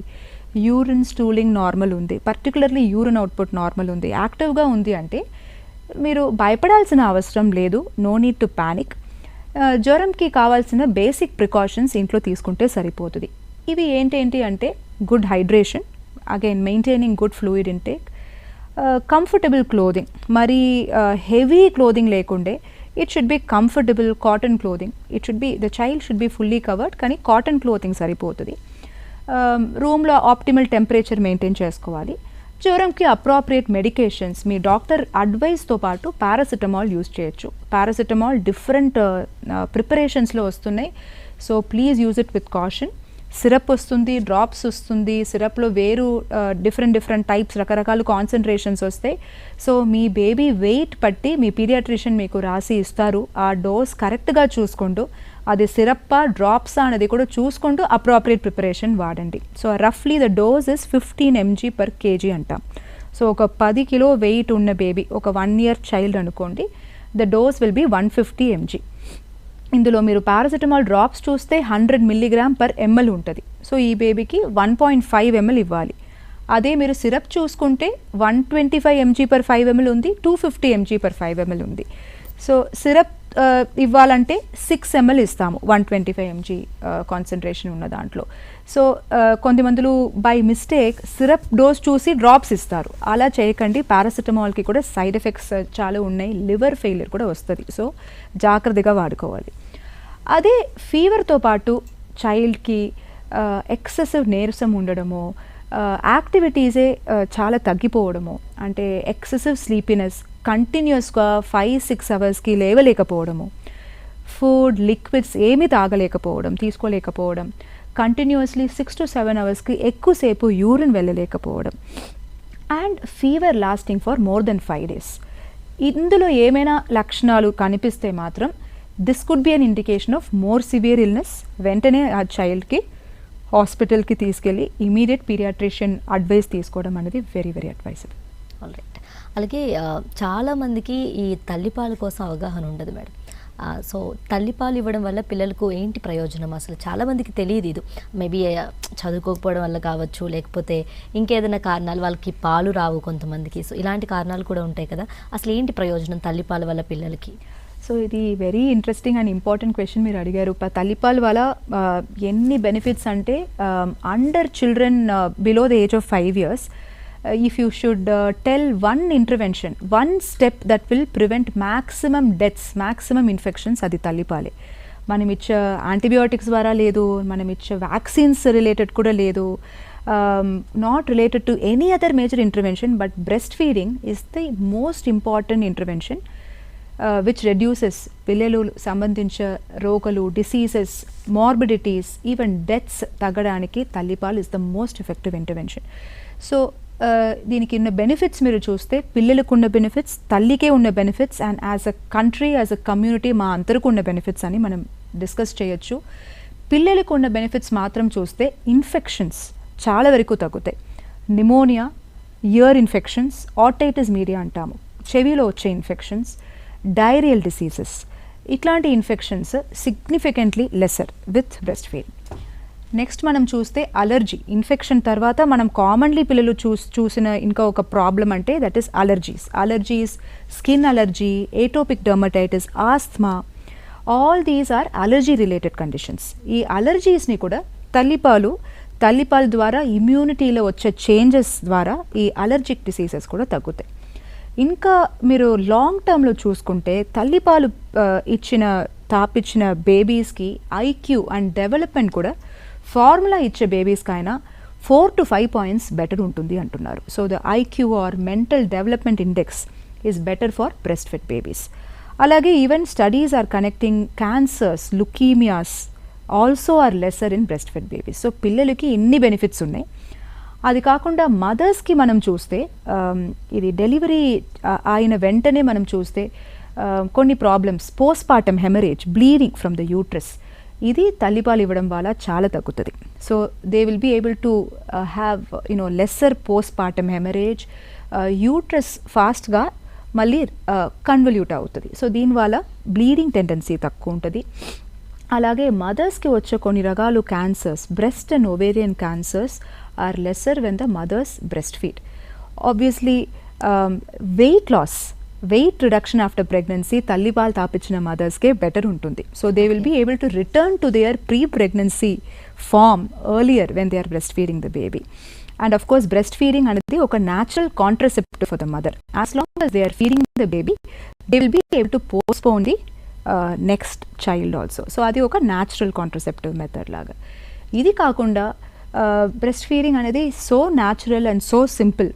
యూరిన్ స్టూలింగ్ నార్మల్ ఉంది, పర్టికులర్లీ యూరిన్ అవుట్పుట్ నార్మల్ ఉంది, యాక్టివ్గా ఉంది అంటే మీరు భయపడాల్సిన అవసరం లేదు. No need to panic. జ్వరంకి కావాల్సిన బేసిక్ ప్రికాషన్స్ ఇంట్లో తీసుకుంటే సరిపోతుంది. ఇవి ఏంటి అంటే good hydration, again maintaining good fluid intake, comfortable clothing, మరీ హెవీ క్లోదింగ్ లేకుండే it should be comfortable cotton clothing. The child should be fully covered, కానీ కాటన్ క్లోతింగ్ సరిపోతుంది. రూమ్లో ఆప్టిమల్ టెంపరేచర్ మెయింటైన్ చేసుకోవాలి. జ్వరంకి అప్రోప్రియేట్ మెడికేషన్స్ మీ డాక్టర్ అడ్వైస్తో పాటు paracetamol use చేయొచ్చు. Paracetamol different ప్రిపరేషన్స్లో వస్తున్నాయి, so please use it with caution. Syrup వస్తుంది, drops వస్తుంది, సిరప్లో వేరు డిఫరెంట్ టైప్స్, రకరకాల కాన్సన్ట్రేషన్స్ వస్తాయి. సో మీ బేబీ వెయిట్ బట్టి మీ పీడియాట్రిషియన్ మీకు రాసి ఇస్తారు. ఆ డోస్ కరెక్ట్గా చూసుకుంటూ, అది సిరప్పా డ్రాప్సా అనేది కూడా చూసుకుంటూ అప్రోప్రియేట్ ప్రిపరేషన్ వాడండి. సో రఫ్లీ ద డోస్ ఇస్ 15 mg/kg అంటాం. సో ఒక 10 కిలో వెయిట్ ఉన్న బేబీ, ఒక 1 year చైల్డ్ అనుకోండి, the dose will be 150 mg. ఇందులో మీరు పారాసిటమాల్ డ్రాప్స్ చూస్తే 100 mg/ml ఉంటుంది. సో ఈ బేబీకి 1.5 ml ఇవ్వాలి. అదే మీరు సిరప్ చూసుకుంటే 125 mg/5 ml ఉంది, 250 mg/5 ml ఉంది. సో సిరప్ ఇవ్వాలంటే 6 ml ఇస్తాము 125 mg కాన్సన్ట్రేషన్ ఉన్న దాంట్లో. సో కొంతమందులు బై మిస్టేక్ సిరప్ డోస్ చూసి డ్రాప్స్ ఇస్తారు. అలా చేయకండి. పారాసిటమాల్కి కూడా సైడ్ ఎఫెక్ట్స్ చాలా ఉన్నాయి, లివర్ ఫెయిలియర్ కూడా వస్తుంది. సో జాగ్రత్తగా వాడుకోవాలి. అదే ఫీవర్తో పాటు చైల్డ్కి ఎక్సెసివ్ నీరసం ఉండడము, యాక్టివిటీసే చాలా తగ్గిపోవడము, అంటే ఎక్సెసివ్ స్లీపీనెస్, కంటిన్యూస్గా 5-6 అవర్స్కి లేవలేకపోవడము, ఫుడ్ లిక్విడ్స్ ఏమీ తీసుకోలేకపోవడం, కంటిన్యూస్లీ 6 to 7 అవర్స్కి ఎక్కువసేపు యూరిన్ వెళ్ళలేకపోవడం, and fever lasting for more than 5 days. ఇందులో ఏమైనా లక్షణాలు కనిపిస్తే మాత్రం this could be an indication of more severe illness. వెంటనే ఆ చైల్డ్కి హాస్పిటల్కి తీసుకెళ్ళి ఇమీడియట్ పీడియాట్రిషియన్ అడ్వైస్ తీసుకోవడం అనేది వెరీ అడ్వైజబుల్. ఆల్రైట్. అలాగే చాలామందికి ఈ తల్లిపాలు కోసం అవగాహన ఉండదు మేడం. సో తల్లిపాలు ఇవ్వడం వల్ల పిల్లలకు ఏంటి ప్రయోజనం అసలు చాలామందికి తెలియదు. ఇది మేబీ చదువుకోకపోవడం వల్ల కావచ్చు, లేకపోతే ఇంకేదైనా కారణాలు, వాళ్ళకి పాలు రావు కొంతమందికి. సో ఇలాంటి కారణాలు కూడా ఉంటాయి కదా. అసలు ఏంటి ప్రయోజనం తల్లిపాల వల్ల పిల్లలకి? సో ఇది very interesting and important question మీరు అడిగారు. తల్లిపాల వల్ల ఎన్ని బెనిఫిట్స్ అంటే, under children below the age of 5 years, if you should tell one intervention, one step that will prevent maximum deaths, maximum infections, అది తల్లిపాలే. మనం ఇచ్చే యాంటీబయోటిక్స్ ద్వారా లేదు, మనం ఇచ్చే వ్యాక్సిన్స్ రిలేటెడ్ కూడా లేదు, not related to any other major intervention, but breast feeding is the most important intervention which reduces పిల్లలు సంబంధించిన రోగాలు, డిసీజెస్, మార్బిడిటీస్, ఈవెన్ డెత్స్ తగ్గడానికి తల్లిపాలు is the most effective intervention. So దీనికి ఉన్న బెనిఫిట్స్ మీరు చూస్తే, పిల్లలకు ఉన్న బెనిఫిట్స్, తల్లికే ఉన్న benefits, and as a country, as a community మా అందరికీ ఉన్న బెనిఫిట్స్ అని మనం డిస్కస్ చేయొచ్చు. పిల్లలకు ఉన్న బెనిఫిట్స్ మాత్రం చూస్తే ఇన్ఫెక్షన్స్ చాలా వరకు తగ్గుతాయి. Pneumonia, year infections, otitis media అంటాము, చెవిలో వచ్చే ఇన్ఫెక్షన్స్, డైరియల్ డిసీజెస్, ఇట్లాంటి infections significantly lesser with breast feeding. Next మనం చూస్తే అలర్జీ. ఇన్ఫెక్షన్ తర్వాత మనం కామన్లీ పిల్లలు చూసిన ఇంకా ఒక ప్రాబ్లం అంటే that is allergies, skin allergy, atopic dermatitis, asthma, all these are allergy related conditions. ఈ అలర్జీస్ని కూడా తల్లిపాల ద్వారా ఇమ్యూనిటీలో వచ్చే చేంజెస్ ద్వారా ఈ అలర్జిక్ డిసీజెస్ కూడా తగ్గుతాయి. ఇంకా మీరు లాంగ్ టర్మ్లో చూసుకుంటే తల్లిపాలు తాపిచ్చిన బేబీస్కి ఐక్యూ అండ్ డెవలప్మెంట్ కూడా ఫార్ములా ఇచ్చే బేబీస్కైనా 4 to 5 points బెటర్ ఉంటుంది అంటున్నారు. So the IQ or mental development index is better for breastfed babies. అలాగే even studies are connecting cancers, leukaemias, also are lesser in breastfed babies. So పిల్లలకి ఇన్ని benefits ఉన్నాయి. అది కాకుండా మదర్స్కి మనం చూస్తే ఇది డెలివరీ అయిన వెంటనే మనం చూస్తే కొన్ని problems, post partum haemorrhage, bleeding from the uterus, ఇది తల్లిపాలు ఇవ్వడం వల్ల చాలా తగ్గుతుంది. So they will be able to have lesser post partum haemorrhage. Uterus ఫాస్ట్గా మళ్ళీ కన్వల్యూట్ అవుతుంది. సో దీనివల్ల బ్లీడింగ్ టెండెన్సీ తక్కువ ఉంటుంది. అలాగే మదర్స్కి వచ్చే కొన్ని రకాలు cancers, breast and ovarian cancers are lesser when the mothers breast feed. Obviously weight loss, weight reduction after pregnancy తల్లిపాలు తాపించిన మదర్స్కే బెటర్ ఉంటుంది. So they will be able to return to their pre pregnancy form earlier when they are breast feeding the baby. And of course breast feeding అనేది ఒక natural contraceptive for the mother. As long as they are feeding the baby, they will be able to postpone the next child also. So అది ఒక natural contraceptive method లాగా. ఇది కాకుండా breast feeding అనేది so natural and so simple.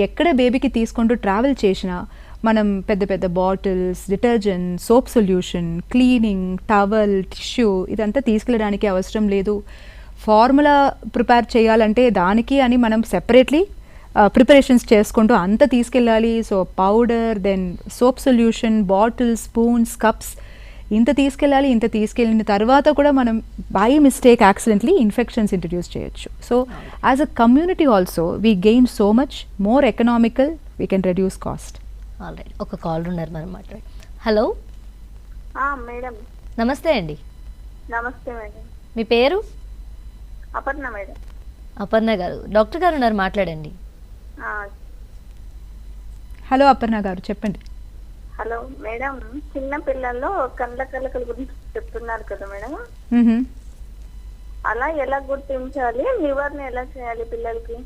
ఎక్కడ బేబీకి తీసుకుంటూ travel చేసినా మనం పెద్ద పెద్ద bottles, detergent, soap solution, cleaning, towel, tissue ఇదంతా తీసుకెళ్ళడానికి అవసరం లేదు. ఫార్ములా ప్రిపేర్ చేయాలంటే దానికి అని మనం సెపరేట్లీ ప్రిపరేషన్స్ చేసుకుంటూ అంత తీసుకెళ్ళాలి. So powder, then soap solution, bottles, spoons, cups ఇంత తీసుకెళ్ళాలి. ఇంత తీసుకెళ్ళిన తర్వాత కూడా మనం by mistake accidentally infections introduce చేయొచ్చు. So as a community also we gain so much more economical, we can reduce cost. Alright, ఒక కాల్ ఉన్నారు మనం మాట్లాడి. Hello madam. నమస్తే అండి. నమస్తే మేడం. మీ పేరు? అపర్ణ మేడం. అపర్ణ గారు, డాక్టర్ గారు ఉన్నారు, మాట్లాడండి. హలో అపర్ణ గారు, చెప్పండి. హలో మేడం, చిన్న పిల్లల్లో కండ్ల కలకల గురించి చెప్తున్నారు కదా మేడం, అలా ఎలా గుర్తించాలి, నివారణ ఎలా చేయాలి పిల్లలకి?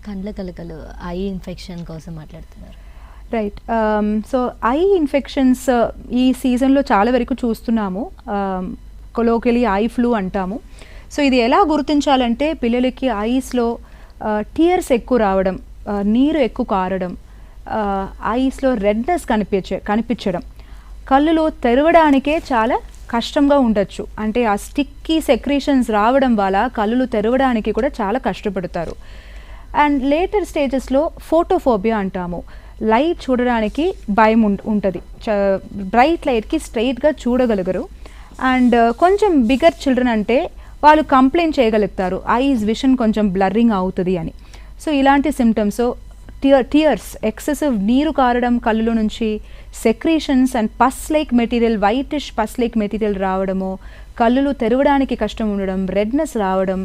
కండ్ల కలకలు ఐ ఇన్ఫెక్షన్ కోసం మాట్లాడుతున్నారు. రైట్. సో ఐ ఇన్ఫెక్షన్స్ ఈ సీజన్లో చాలా వరకు చూస్తున్నాము. కొలోకియలీ ఐ ఫ్లూ అంటాము. సో ఇది ఎలా గుర్తించాలంటే పిల్లలకి ఐస్లో టీయర్స్ ఎక్కువ రావడం, నీరు ఎక్కువ కారడం, ఐస్లో రెడ్నెస్ కనిపించడం, కళ్ళులో తెరవడానికే చాలా కష్టంగా ఉండొచ్చు. అంటే ఆ స్టిక్కీ సెక్రీషన్స్ రావడం వల్ల కళ్ళు తెరవడానికి కూడా చాలా కష్టపడతారు. అండ్ లేటర్ స్టేజెస్లో ఫోటోఫోబియా అంటాము. లైట్ చూడడానికి భయం ఉంటుంది. బ్రైట్ లైట్కి స్ట్రైట్గా చూడగలుగురు. అండ్ కొంచెం బిగ్గర్ చిల్డ్రన్ అంటే వాళ్ళు కంప్లైంట్ చేయగలుగుతారు, ఐస్ విషన్ కొంచెం బ్లర్రింగ్ అవుతుంది అని. సో ఇలాంటి సిమ్టమ్స్, టీయర్స్, ఎక్సెసివ్ నీరు కారడం కళ్ళులో నుంచి, secretions and pus like material, whitish pus like material రావడము, కళ్ళు తెరవడానికి కష్టం ఉండడం, రెడ్నెస్ రావడం,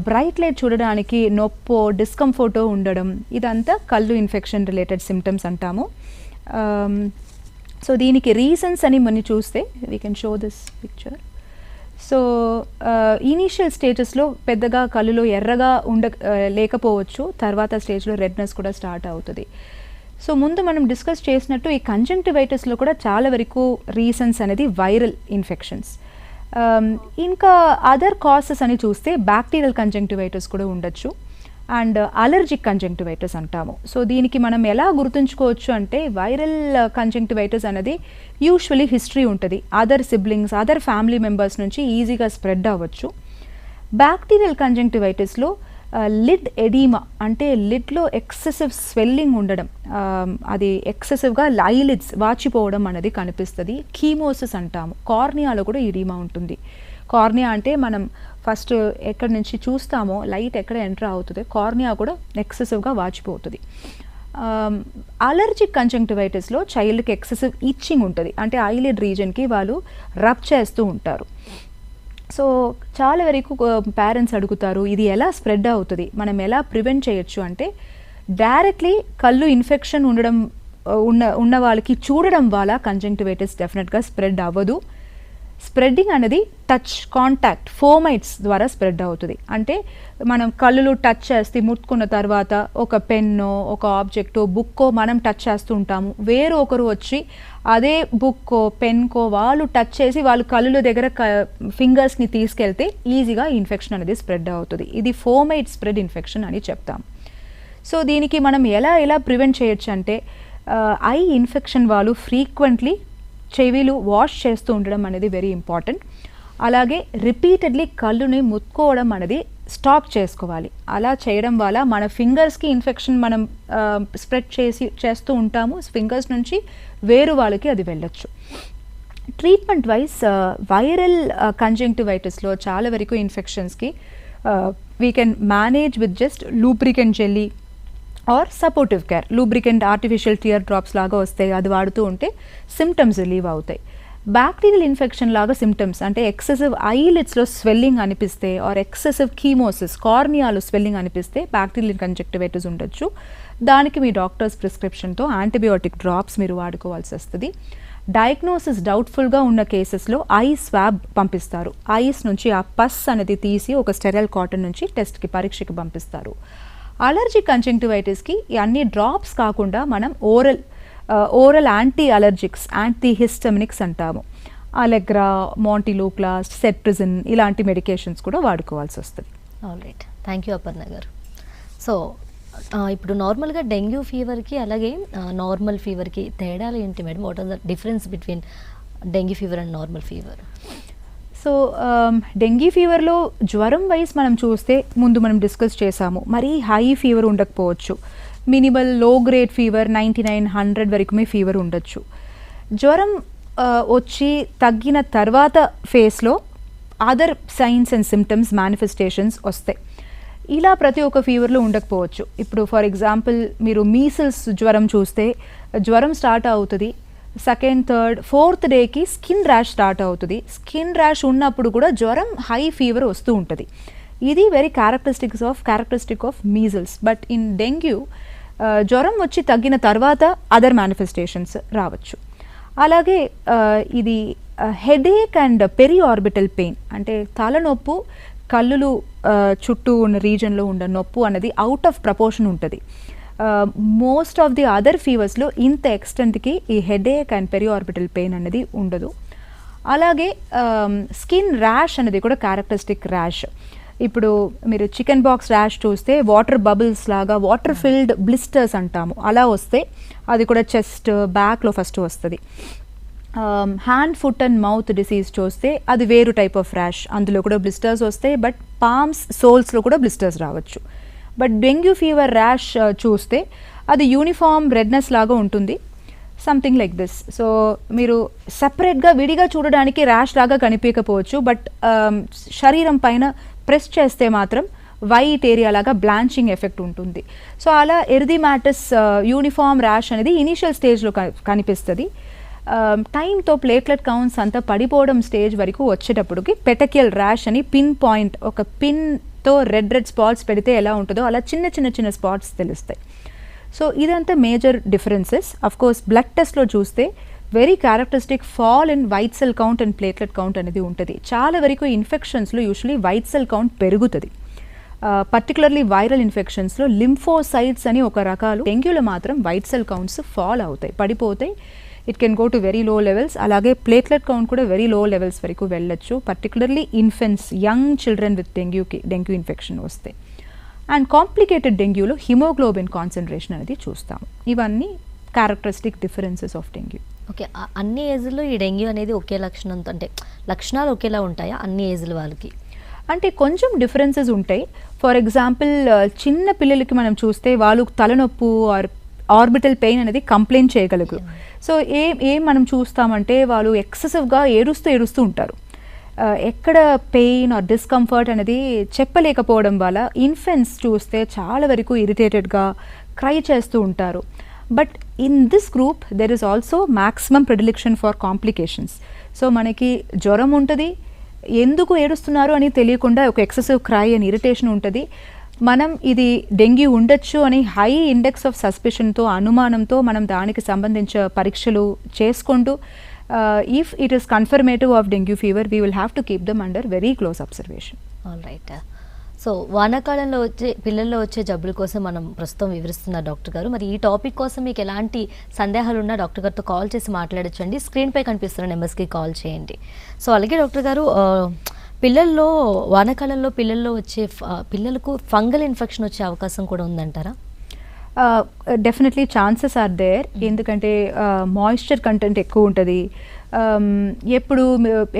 బ్రైట్ లైట్ చూడడానికి నొప్పో, డిస్కంఫర్టో ఉండడం, ఇదంతా కళ్ళు ఇన్ఫెక్షన్ రిలేటెడ్ సిమ్టమ్స్ అంటాము. సో దీనికి రీజన్స్ అని మనం చూస్తే we can show this picture. So initial స్టేజెస్లో పెద్దగా కళ్ళులో ఎర్రగా లేకపోవచ్చు, తర్వాత స్టేజ్లో రెడ్నెస్ కూడా స్టార్ట్ అవుతుంది. సో ముందు మనం డిస్కస్ చేసినట్టు ఈ కంజంక్టివైటిస్లో కూడా చాలా వరకు రీజన్స్ అనేది వైరల్ ఇన్ఫెక్షన్స్. ఇంకా అదర్ కాసెస్ అని చూస్తే బ్యాక్టీరియల్ కంజంక్టివైటిస్ కూడా ఉండొచ్చు, అండ్ అలర్జిక్ కంజంక్టివైటిస్ అంటాము. సో దీనికి మనం ఎలా గుర్తుంచుకోవచ్చు అంటే వైరల్ కంజంక్టివైటిస్ అనేది యూజువలీ హిస్టరీ ఉంటుంది, other siblings, other family members నుంచి ఈజీగా స్ప్రెడ్ అవ్వచ్చు. బ్యాక్టీరియల్ కంజంక్టివైటిస్లో లిడ్ ఎడీమా అంటే లిడ్లో ఎక్సెసివ్ స్వెల్లింగ్ ఉండడం, అది ఎక్సెసివ్గా ఐలిడ్స్ వాచిపోవడం అనేది కనిపిస్తుంది. కీమోసిస్ అంటాము. కార్నియాలో కూడా ఎడీమా ఉంటుంది. కార్నియా అంటే మనం ఫస్ట్ ఎక్కడి నుంచి చూస్తామో లైట్ ఎక్కడ ఎంటర్ అవుతుంది, కార్నియా కూడా ఎక్సెసివ్గా వాచిపోతుంది. అలర్జిక్ కంజంక్టివైటిస్లో చైల్డ్కి ఎక్సెసివ్ ఇచ్చింగ్ ఉంటుంది, అంటే ఐలిడ్ రీజన్కి వాళ్ళు రబ్ చేస్తూ ఉంటారు. సో చాలా వరకు పేరెంట్స్ అడుగుతారు ఇది ఎలా స్ప్రెడ్ అవుతుంది, మనం ఎలా ప్రివెంట్ చేయొచ్చు అంటే డైరెక్ట్లీ కళ్ళు ఇన్ఫెక్షన్ ఉన్న వాళ్ళకి చూడడం వల్ల కంజంక్టివైటిస్ డెఫినెట్గా స్ప్రెడ్ అవ్వదు. స్ప్రెడ్డింగ్ అనేది టచ్, కాంటాక్ట్, ఫోమైట్స్ ద్వారా స్ప్రెడ్ అవుతుంది. అంటే మనం కళ్ళు టచ్ చేస్తే ముట్టుకున్న తర్వాత ఒక పెన్నో, ఒక ఆబ్జెక్టో, బుక్కో మనం టచ్ చేస్తూ ఉంటాము. వేరే ఒకరు వచ్చి అదే బుక్కో, పెన్కో వాళ్ళు టచ్ చేసి వాళ్ళు కళ్ళు దగ్గర ఫింగర్స్ని తీసుకెళ్తే ఈజీగా ఇన్ఫెక్షన్ అనేది స్ప్రెడ్ అవుతుంది. ఇది ఫోమైట్ స్ప్రెడ్ ఇన్ఫెక్షన్ అని చెప్తాం. సో దీనికి మనం ఎలా ప్రివెంట్ చేయొచ్చు అంటే ఐ ఇన్ఫెక్షన్ వాళ్ళు ఫ్రీక్వెంట్లీ చెవిలు వాష్ చేస్తూ ఉండడం అనేది వెరీ ఇంపార్టెంట్. అలాగే రిపీటెడ్లీ కళ్ళుని ముట్టుకోవడం అనేది స్టాప్ చేసుకోవాలి. అలా చేయడం వల్ల మన ఫింగర్స్కి ఇన్ఫెక్షన్ మనం స్ప్రెడ్ చేస్తూ ఉంటాము, ఫింగర్స్ నుంచి వేరు వాళ్ళకి అది వెళ్ళొచ్చు. ట్రీట్మెంట్ వైజ్ వైరల్ కంజంక్టివైటిస్లో చాలా వరకు ఇన్ఫెక్షన్స్కి we can manage with just lubricant jelly or supportive care. Lubricant artificial tear drops లాగా వస్తాయి, అది వాడుతూ ఉంటే సిమ్టమ్స్ రిలీవ్ అవుతాయి. బ్యాక్టీరియల్ ఇన్ఫెక్షన్ లాగా సిమ్టమ్స్ అంటే ఎక్సెసివ్ ఐలిడ్స్లో స్వెల్లింగ్ అనిపిస్తే ఆర్ ఎక్సెసివ్ కీమోసిస్ కార్నియాలో స్వెల్లింగ్ అనిపిస్తే బ్యాక్టీరియల్ కంజంక్టివైటిస్ ఉండొచ్చు. దానికి మీ డాక్టర్స్ ప్రిస్క్రిప్షన్తో యాంటీబయోటిక్ డ్రాప్స్ మీరు వాడుకోవాల్సి వస్తుంది. డయాగ్నోసిస్ డౌట్ఫుల్గా ఉన్న కేసెస్లో ఐ స్వాబ్ పంపిస్తారు. ఐస్ నుంచి ఆ పస్ అనేది తీసి ఒక స్టెరైల్ కాటన్ నుంచి టెస్ట్కి పరీక్షకి పంపిస్తారు. అలర్జిక్ కంజంక్టివైటిస్కి ఈ అన్ని డ్రాప్స్ కాకుండా మనం ఓరల్ యాంటీ అలర్జిక్స్, యాంటీ హిస్టమినిక్స్ అంటాము. అలెగ్రా, మోంటిలోక్లాస్ట్, సెట్రిజిన్ ఇలాంటి మెడికేషన్స్ కూడా వాడుకోవాల్సి వస్తుంది. ఆల్రైట్, థ్యాంక్ యూ అపర్ణ గారు. సో ఇప్పుడు నార్మల్గా డెంగ్యూ ఫీవర్కి అలాగే నార్మల్ ఫీవర్కి తేడాలు ఏంటి madam? What are the difference between dengue fever and normal fever? So dengue ఫీవర్లో జ్వరం వైజ్ మనం చూస్తే ముందు మనం డిస్కస్ చేసాము, మరీ హై ఫీవర్ ఉండకపోవచ్చు, మినిమల్ లో గ్రేడ్ ఫీవర్ 99-100 వరకుమే ఫీవర్ ఉండొచ్చు. జ్వరం వచ్చి తగ్గిన తర్వాత ఫేస్లో other signs and symptoms manifestations వస్తాయి. ఇలా ప్రతి ఒక్క ఫీవర్లో ఉండకపోవచ్చు. ఇప్పుడు ఫర్ ఎగ్జాంపుల్ మీరు మీసిల్స్ జ్వరం చూస్తే జ్వరం స్టార్ట్ అవుతుంది, సెకండ్, థర్డ్, ఫోర్త్ డేకి స్కిన్ ర్యాష్ స్టార్ట్ అవుతుంది. స్కిన్ ర్యాష్ ఉన్నప్పుడు కూడా జ్వరం హై ఫీవర్ వస్తూ ఉంటుంది. ఇది very characteristic of measles. But in dengue జ్వరం వచ్చి తగ్గిన తర్వాత అదర్ మేనిఫెస్టేషన్స్ రావచ్చు. అలాగే ఇది హెడేక్ అండ్ పెరిఆర్బిటల్ పెయిన్ అంటే తలనొప్పు, కళ్ళులు చుట్టూ ఉన్న రీజన్లో ఉన్న నొప్పు అనేది అవుట్ ఆఫ్ ప్రపోర్షన్ ఉంటుంది. మోస్ట్ ఆఫ్ ది అదర్ ఫీవర్స్లో ఇంత ఎక్స్టెంట్కి ఈ హెడేక్ అండ్ పెరిఆర్బిటల్ పెయిన్ అనేది ఉండదు. అలాగే స్కిన్ ర్యాష్ అనేది కూడా క్యారెక్టరిస్టిక్ ర్యాష్. ఇప్పుడు మీరు చికెన్ బాక్స్ ర్యాష్ చూస్తే వాటర్ బబుల్స్ లాగా వాటర్ ఫిల్డ్ బ్లిస్టర్స్ అంటాము, అలా వస్తే అది కూడా చెస్ట్ బ్యాక్లో ఫస్ట్ వస్తుంది. Hand, foot and mouth disease చూస్తే అది వేరు టైప్ ఆఫ్ ర్యాష్, అందులో కూడా బ్లిస్టర్స్ వస్తాయి. బట్ పామ్స్, సోల్స్లో కూడా బ్లిస్టర్స్ రావచ్చు. బట్ డెంగ్యూ ఫీవర్ ర్యాష్ చూస్తే అది యూనిఫామ్ రెడ్నెస్ లాగా ఉంటుంది, సంథింగ్ లైక్ దిస్. సో మీరు సపరేట్గా విడిగా చూడడానికి ర్యాష్ లాగా కనిపించకపోవచ్చు, బట్ శరీరం పైన ప్రెస్ చేస్తే మాత్రం వైట్ ఏరియా లాగా బ్లాంచింగ్ ఎఫెక్ట్ ఉంటుంది. సో అలా ఎరిథిమాటిస్ యూనిఫామ్ ర్యాష్ అనేది ఇనీషియల్ స్టేజ్లో కనిపిస్తుంది. టైంతో ప్లేట్లెట్ కౌంట్స్ అంతా పడిపోవడం స్టేజ్ వరకు వచ్చేటప్పటికి పెటకియల్ ర్యాష్ అని పిన్ పాయింట్, ఒక పిన్తో రెడ్ స్పాట్స్ పెడితే ఎలా ఉంటుందో అలా చిన్న స్పాట్స్ తెలుస్తాయి. సో ఇదంతా major differences. Of course blood టెస్ట్లో చూస్తే very characteristic fall in white cell count and platelet count అనేది ఉంటుంది. చాలా వరకు ఇన్ఫెక్షన్స్లో యూజువలీ వైట్ సెల్ కౌంట్ పెరుగుతుంది. పర్టికులర్లీ వైరల్ ఇన్ఫెక్షన్స్లో లింఫోసైట్స్ అని ఒక రకాలు, డెంగ్యూలో మాత్రం వైట్ సెల్ కౌంట్స్ ఫాల్ అవుతాయి, పడిపోతాయి. It can go to very low levels. అలాగే ప్లేట్లెట్ కౌంట్ కూడా వెరీ లో లెవెల్స్ వరకు వెళ్ళొచ్చు, particularly infants, young children with dengue infection వస్తే. అండ్ కాంప్లికేటెడ్ డెంగ్యూలో హిమోగ్లోబిన్ కాన్సన్ట్రేషన్ అనేది చూస్తాము. ఇవన్నీ characteristic differences of dengue. Okay, అన్ని ఏజ్లో ఈ డెంగ్యూ అనేది ఒకే లక్షణంతో, అంటే లక్షణాలు ఒకేలా ఉంటాయా అన్ని ఏజ్ల వాళ్ళకి? అంటే కొంచెం డిఫరెన్సెస్ ఉంటాయి. ఫర్ ఎగ్జాంపుల్ చిన్న పిల్లలకి మనం చూస్తే వాళ్ళు తలనొప్పు ఆర్ ఆర్బిటల్ పెయిన్ అనేది కంప్లైంట్ చేయగలరు. సో ఏం మనం చూస్తామంటే వాళ్ళు ఎక్సెసివ్గా ఏడుస్తూ ఉంటారు. ఎక్కడ పెయిన్ ఆర్ డిస్కంఫర్ట్ అనేది చెప్పలేకపోవడం వల్ల ఇన్ఫెంట్స్ చూస్తే చాలా వరకు ఇరిటేటెడ్గా క్రై చేస్తూ ఉంటారు. But in this group there is also maximum predilection for complications. So మనకి జ్వరం ఉంటుంది, ఎందుకు ఏడుస్తున్నారు అని తెలియకుండా ఒక ఎక్సెసివ్ క్రై అండ్ ఇరిటేషన్ ఉంటుంది. మనం ఇది డెంగ్యూ ఉండొచ్చు అని హై ఇండెక్స్ ఆఫ్ సస్పిషన్తో, అనుమానంతో మనం దానికి సంబంధించిన పరీక్షలు చేసుకుంటూ if it is confirmative of dengue fever we will have to keep them under very close observation. All right. So వానాకాలంలో పిల్లల్లో వచ్చే జబ్బుల కోసం మనం ప్రస్తుతం వివరిస్తున్నారు డాక్టర్ గారు. మరి ఈ టాపిక్ కోసం మీకు ఎలాంటి సందేహాలు ఉన్నా డాక్టర్ గారితో కాల్ చేసి మాట్లాడచ్చండి. స్క్రీన్పై కనిపిస్తున్న నెంబర్స్కి కాల్ చేయండి. సో అలాగే డాక్టర్ గారు, పిల్లల్లో వానాకాలంలో పిల్లలకు ఫంగల్ ఇన్ఫెక్షన్ వచ్చే అవకాశం కూడా ఉందంటారా? డెఫినెట్లీ ఛాన్సెస్ ఆర్ దేర్, ఎందుకంటే మాయిశ్చర్ కంటెంట్ ఎక్కువ ఉంటుంది.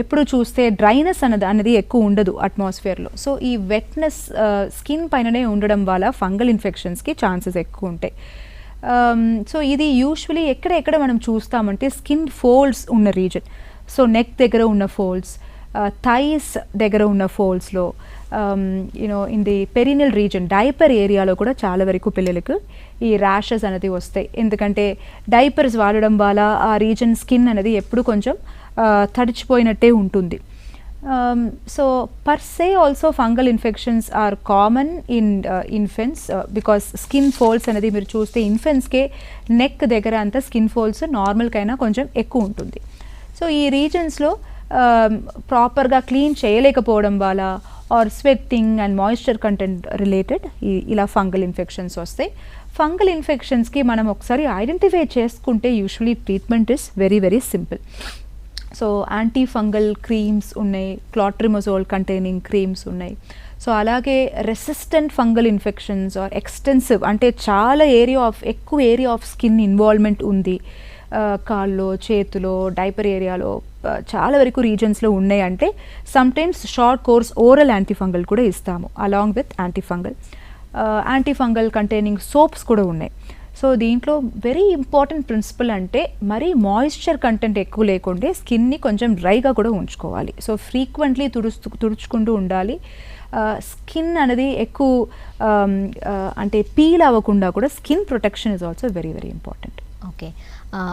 ఎప్పుడు చూస్తే డ్రైనెస్ అనేది ఎక్కువ ఉండదు అట్మాస్ఫియర్లో. సో ఈ వెట్నెస్ స్కిన్ పైననే ఉండడం వల్ల ఫంగల్ ఇన్ఫెక్షన్స్కి ఛాన్సెస్ ఎక్కువ ఉంటాయి. సో ఇది యూజువలీ ఎక్కడ మనం చూస్తామంటే స్కిన్ ఫోల్డ్స్ ఉన్న రీజన్, సో నెక్ దగ్గర ఉన్న ఫోల్డ్స్, థైస్ దగ్గర ఉన్న ఫోల్డ్స్లో, ఇన్ ది పెరినల్ రీజన్, డైపర్ ఏరియాలో కూడా చాలా వరకు పిల్లలకు ఈ ర్యాషెస్ అనేది వస్తాయి. ఎందుకంటే డైపర్స్ వాడడం వల్ల ఆ రీజన్ స్కిన్ అనేది ఎప్పుడు కొంచెం తడిచిపోయినట్టే ఉంటుంది. So per se also fungal infections are common in infants, because skin folds అనేది మీరు చూస్తే ఇన్ఫెంట్స్కే నెక్ దగ్గర అంతా స్కిన్ ఫోల్డ్స్ నార్మల్కైనా కొంచెం ఎక్కువ ఉంటుంది. సో ఈ రీజన్స్లో ప్రాపర్గా క్లీన్ చేయలేకపోవడం వల్ల or sweating and moisture content related ఇలా ఫంగల్ ఇన్ఫెక్షన్స్ వస్తాయి. ఫంగల్ ఇన్ఫెక్షన్స్కి మనం ఒకసారి ఐడెంటిఫై చేసుకుంటే usually treatment is very very simple. So anti fungal creams ఉన్నాయి, క్లాట్రిమజోల్ కంటైనింగ్ క్రీమ్స్ ఉన్నాయి. సో అలాగే resistant fungal infections are extensive, అంటే చాలా ఎక్కువ ఏరియా ఆఫ్ స్కిన్ ఇన్వాల్వ్మెంట్ ఉంది, కాళ్ళు, చేతులో, డైపర్ ఏరియాలో చాలా వరకు రీజన్స్లో ఉన్నాయి అంటే sometimes short course oral antifungal కూడా ఇస్తాము along with antifungal containing soaps కూడా ఉన్నాయి. సో దీంట్లో వెరీ ఇంపార్టెంట్ ప్రిన్సిపల్ అంటే మరీ మాయిశ్చర్ కంటెంట్ ఎక్కువ లేకుంటే స్కిన్ని కొంచెం డ్రైగా కూడా ఉంచుకోవాలి. సో ఫ్రీక్వెంట్లీ తుడుచుకుంటూ ఉండాలి. స్కిన్ అనేది ఎక్కువ అంటే పీల్ అవ్వకుండా కూడా skin protection is also very very important. Okay,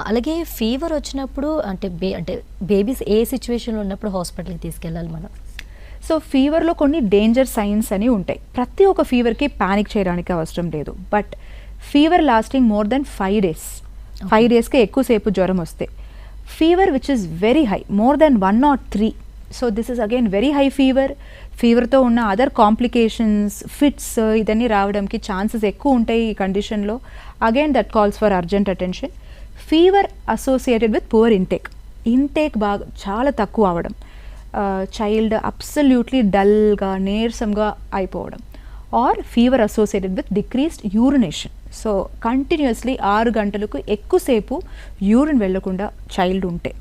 అలాగే ఫీవర్ వచ్చినప్పుడు అంటే బేబీస్ ఏ సిచ్యువేషన్లో ఉన్నప్పుడు హాస్పిటల్కి తీసుకెళ్ళాలి మనం? సో ఫీవర్లో కొన్ని డేంజర్ సైన్స్ అని ఉంటాయి. ప్రతి ఒక్క ఫీవర్కి ప్యానిక్ చేయడానికి అవసరం లేదు. But fever lasting more than 5 days, 5 daysకి ఎక్కువసేపు జ్వరం వస్తే, fever which is very high more than 1 or 3, so this is again very high ఫీవర్తో ఉన్న అదర్ కాంప్లికేషన్స్, ఫిట్స్ ఇదన్నీ రావడానికి ఛాన్సెస్ ఎక్కువ ఉంటాయి ఈ కండిషన్లో. Again that calls for urgent attention. Fever associated with poor intake బాగా చాలా తక్కువ అవ్వడం, చైల్డ్ అబ్సల్యూట్లీ డల్గా నీరసంగా అయిపోవడం, are fever associated with decreased urination. So continuously 6 గంటలకు ఎక్కువసేపు యూరిన్ వెళ్లకుండా చైల్డ్ ఉంటే,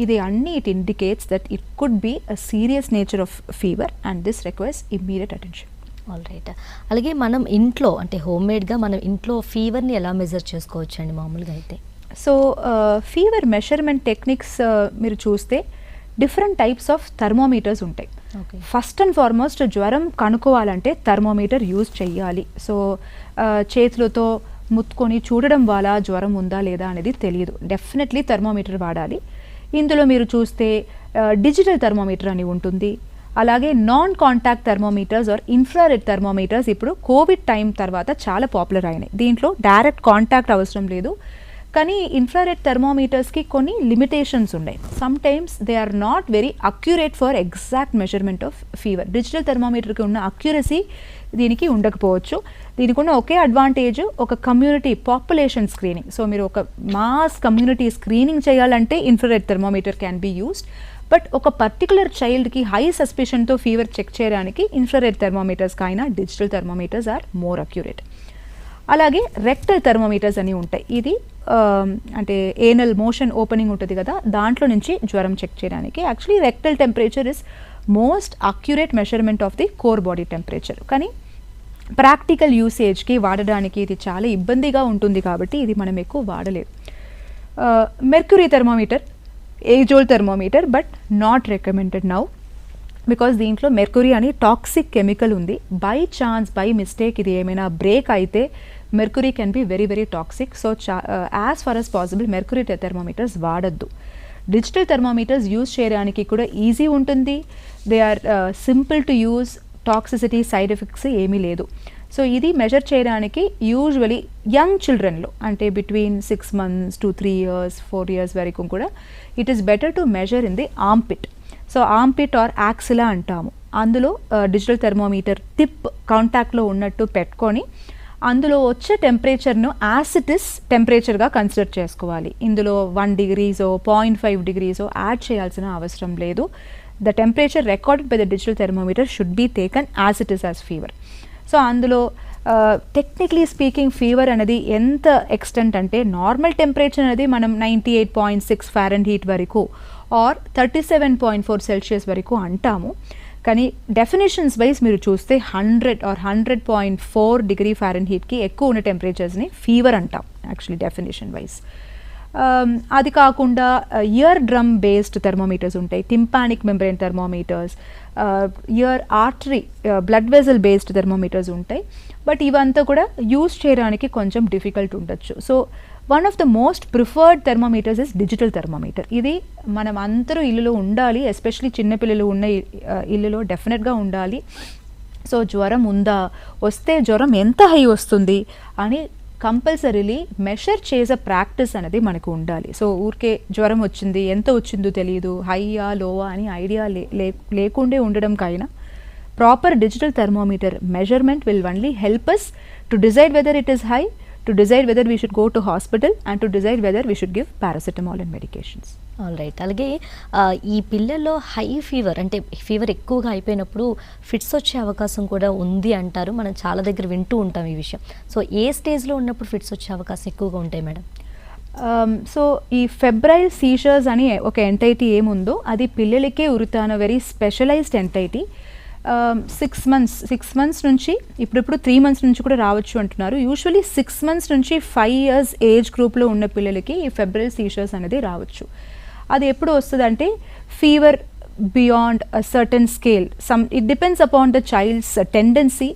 ఇది అన్ని it indicates that it could be a serious nature of fever and this requires immediate attention. All right. అలాగే మనం ఇంట్లో అంటే హోమ్మేడ్గా మనం ఇంట్లో ఫీవర్ని ఎలా మెజర్ చేసుకోవచ్చు అండి మామూలుగా అయితే? సో ఫీవర్ మెషర్మెంట్ టెక్నిక్స్ మీరు చూస్తే డిఫరెంట్ టైప్స్ ఆఫ్ థర్మోమీటర్స్ ఉంటాయి. ఫస్ట్ అండ్ ఫార్మోస్ట్ జ్వరం కనుక్కోవాలంటే థర్మోమీటర్ యూజ్ చేయాలి. సో చేతులతో ముత్తుకొని చూడడం వల్ల జ్వరం ఉందా లేదా అనేది తెలియదు. డెఫినెట్లీ థర్మోమీటర్ వాడాలి. ఇందులో మీరు చూస్తే డిజిటల్ థర్మోమీటర్ అని ఉంటుంది. అలాగే non contact thermometers or infrared thermometers ఇప్పుడు కోవిడ్ టైం తర్వాత చాలా పాపులర్ అయినాయి. దీంట్లో డైరెక్ట్ కాంటాక్ట్ అవసరం లేదు, కానీ ఇన్ఫ్రారెడ్ థర్మోమీటర్స్కి కొన్ని లిమిటేషన్స్ ఉన్నాయి. Sometimes they are not very accurate for exact measurement of fever. Digital థర్మోమీటర్కి ఉన్న అక్యురసీ దీనికి ఉండకపోవచ్చు. దీనికి ఉన్న ఒకే అడ్వాంటేజ్ ఒక కమ్యూనిటీ పాపులేషన్ స్క్రీనింగ్. సో మీరు ఒక మాస్ కమ్యూనిటీ స్క్రీనింగ్ చేయాలంటే infrared thermometer can be used. But ఒక పర్టికులర్ చైల్డ్కి హై సస్పిషన్తో ఫీవర్ చెక్ చేయడానికి ఇన్ఫ్రారెడ్ థర్మోమీటర్స్కి అయినా digital thermometers are more accurate. అలాగే రెక్టల్ థర్మోమీటర్స్ అని ఉంటాయి. ఇది అంటే ఏనల్ మోషన్ ఓపెనింగ్ ఉంటుంది కదా, దాంట్లో నుంచి జ్వరం చెక్ చేయడానికి. Actually rectal temperature is most accurate measurement of the core body temperature. కానీ ప్రాక్టికల్ యూసేజ్కి వాడడానికి ఇది చాలా ఇబ్బందిగా ఉంటుంది కాబట్టి ఇది మనం ఎక్కువ వాడలేదు. మెర్క్యూరీ థర్మోమీటర్, ఏజోల్ thermometer, but not recommended now because దీంట్లో మెర్క్యూరీ అని టాక్సిక్ కెమికల్ ఉంది. బై ఛాన్స్ బై మిస్టేక్ ఇది ఏమైనా బ్రేక్ అయితే mercury can be very very toxic. So as far as possible mercury thermometers వాడద్దు. డిజిటల్ థర్మోమీటర్స్ యూజ్ చేయడానికి కూడా ఈజీ ఉంటుంది. They are simple to use, toxicity side effects ఏమీ లేదు. సో ఇది మెజర్ చేయడానికి యూజువలీ యంగ్ చిల్డ్రన్లో అంటే between 6 months to 3 years 4 years వరకు కూడా it is better to measure in the armpit. So armpit or axilla అంటాము. అందులో డిజిటల్ థర్మోమీటర్ టిప్ కాంటాక్ట్లో ఉన్నట్టు పెట్టుకొని అందులో వచ్చే టెంపరేచర్ను యాసిటిస్ టెంపరేచర్గా కన్సిడర్ చేసుకోవాలి. ఇందులో 1 degrees 0.5 degrees యాడ్ చేయాల్సిన అవసరం లేదు. The temperature recorded by the digital thermometer should be taken as it is as fever. So అందులో టెక్నికలీ స్పీకింగ్ ఫీవర్ అనేది ఎంత ఎక్స్టెంట్ అంటే నార్మల్ టెంపరేచర్ అనేది మనం 98.6 ఫారెన్హీట్ వరకు ఆర్ 37.4 సెల్సియస్ వరకు అంటాము. కానీ డెఫినేషన్స్ వైజ్ మీరు చూస్తే 100 ఆర్ 100.4 డిగ్రీ ఫారెన్హీట్కి ఎక్కువ ఉన్న టెంపరేచర్స్ని ఫీవర్ అంటాం యాక్చువల్లీ డెఫినేషన్ వైజ్. అది కాకుండా ఇయర్ డ్రమ్ బేస్డ్ థెర్మోమీటర్స్ ఉంటాయి, tympanic membrane థెర్మోమీటర్స్, year artery blood vessel based థెర్మోమీటర్స్ ఉంటాయి. బట్ ఇవంతా కూడా యూస్ చేయడానికి కొంచెం డిఫికల్ట్ ఉండొచ్చు. So one of the most preferred థెర్మోమీటర్స్ is digital thermometer. ఇది మనం అందరూ ఇల్లులో ఉండాలి, ఎస్పెషలీ చిన్నపిల్లలు ఉన్న ఇల్లులో డెఫినెట్గా ఉండాలి. సో జ్వరం ఉందా, వస్తే జ్వరం ఎంత హై వస్తుంది అని కంపల్సరీలీ మెషర్ చేసే ప్రాక్టీస్ అనేది మనకు ఉండాలి. సో ఊరికే జ్వరం వచ్చింది, ఎంత వచ్చిందో తెలియదు, హైయా లోవా అని ఐడియా లేకుండే ఉండడం కైనా proper digital thermometer measurement will only help us to decide whether it is high, to decide whether we should go to hospital and to decide whether we should give paracetamol and medications. All right. అలాగే ఈ పిల్లల్లో high fever అంటే fever ఎక్కువగా అయిపోయినప్పుడు fits వచ్చే అవకాశం కూడా ఉంది అంటారు. మనం చాలా దగ్గర వింటూ ఉంటాం ఈ విషయం. సో ఏ స్టేజ్లో ఉన్నప్పుడు ఫిట్స్ వచ్చే అవకాశం ఎక్కువగా ఉంటాయి మేడం? సో ఈ ఫెబ్రైల్ సీజర్స్ అని ఒక ఎంటైటీ ఏముందో అది పిల్లలకే ఉరుతాన వెరీ స్పెషలైజ్డ్ ఎంటైటీ. 6 months నుంచి ఇప్పుడు 3 months నుంచి కూడా రావచ్చు అంటున్నారు. యూజువలీ 6 months నుంచి 5 years ఏజ్ గ్రూప్లో ఉన్న పిల్లలకి ఈ ఫెబ్రైల్ సీజర్స్ అనేది రావచ్చు. అది ఎప్పుడు వస్తుందంటే fever beyond a certain scale, it depends upon the child's tendency.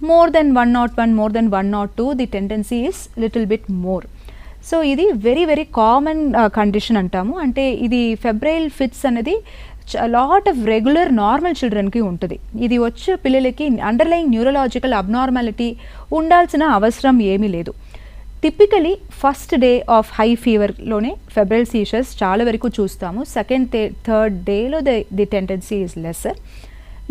more than 101, more than 102, the tendency is little bit more. So ఇది వెరీ వెరీ కామన్ కండిషన్ అంటాము. అంటే ఇది ఫెబ్రైల్ ఫిట్స్ అనేది లాట్ ఆఫ్ రెగ్యులర్ నార్మల్ చిల్డ్రన్కి ఉంటుంది. ఇది వచ్చే పిల్లలకి underlying neurological abnormality ఉండాల్సిన అవసరం ఏమీ లేదు. Typically first day of high ఫీవర్లోనే ఫెబ్రైల్ సీజర్స్ చాలా వరకు చూస్తాము. సెకండ్ థర్డ్ డేలో the tendency is lesser.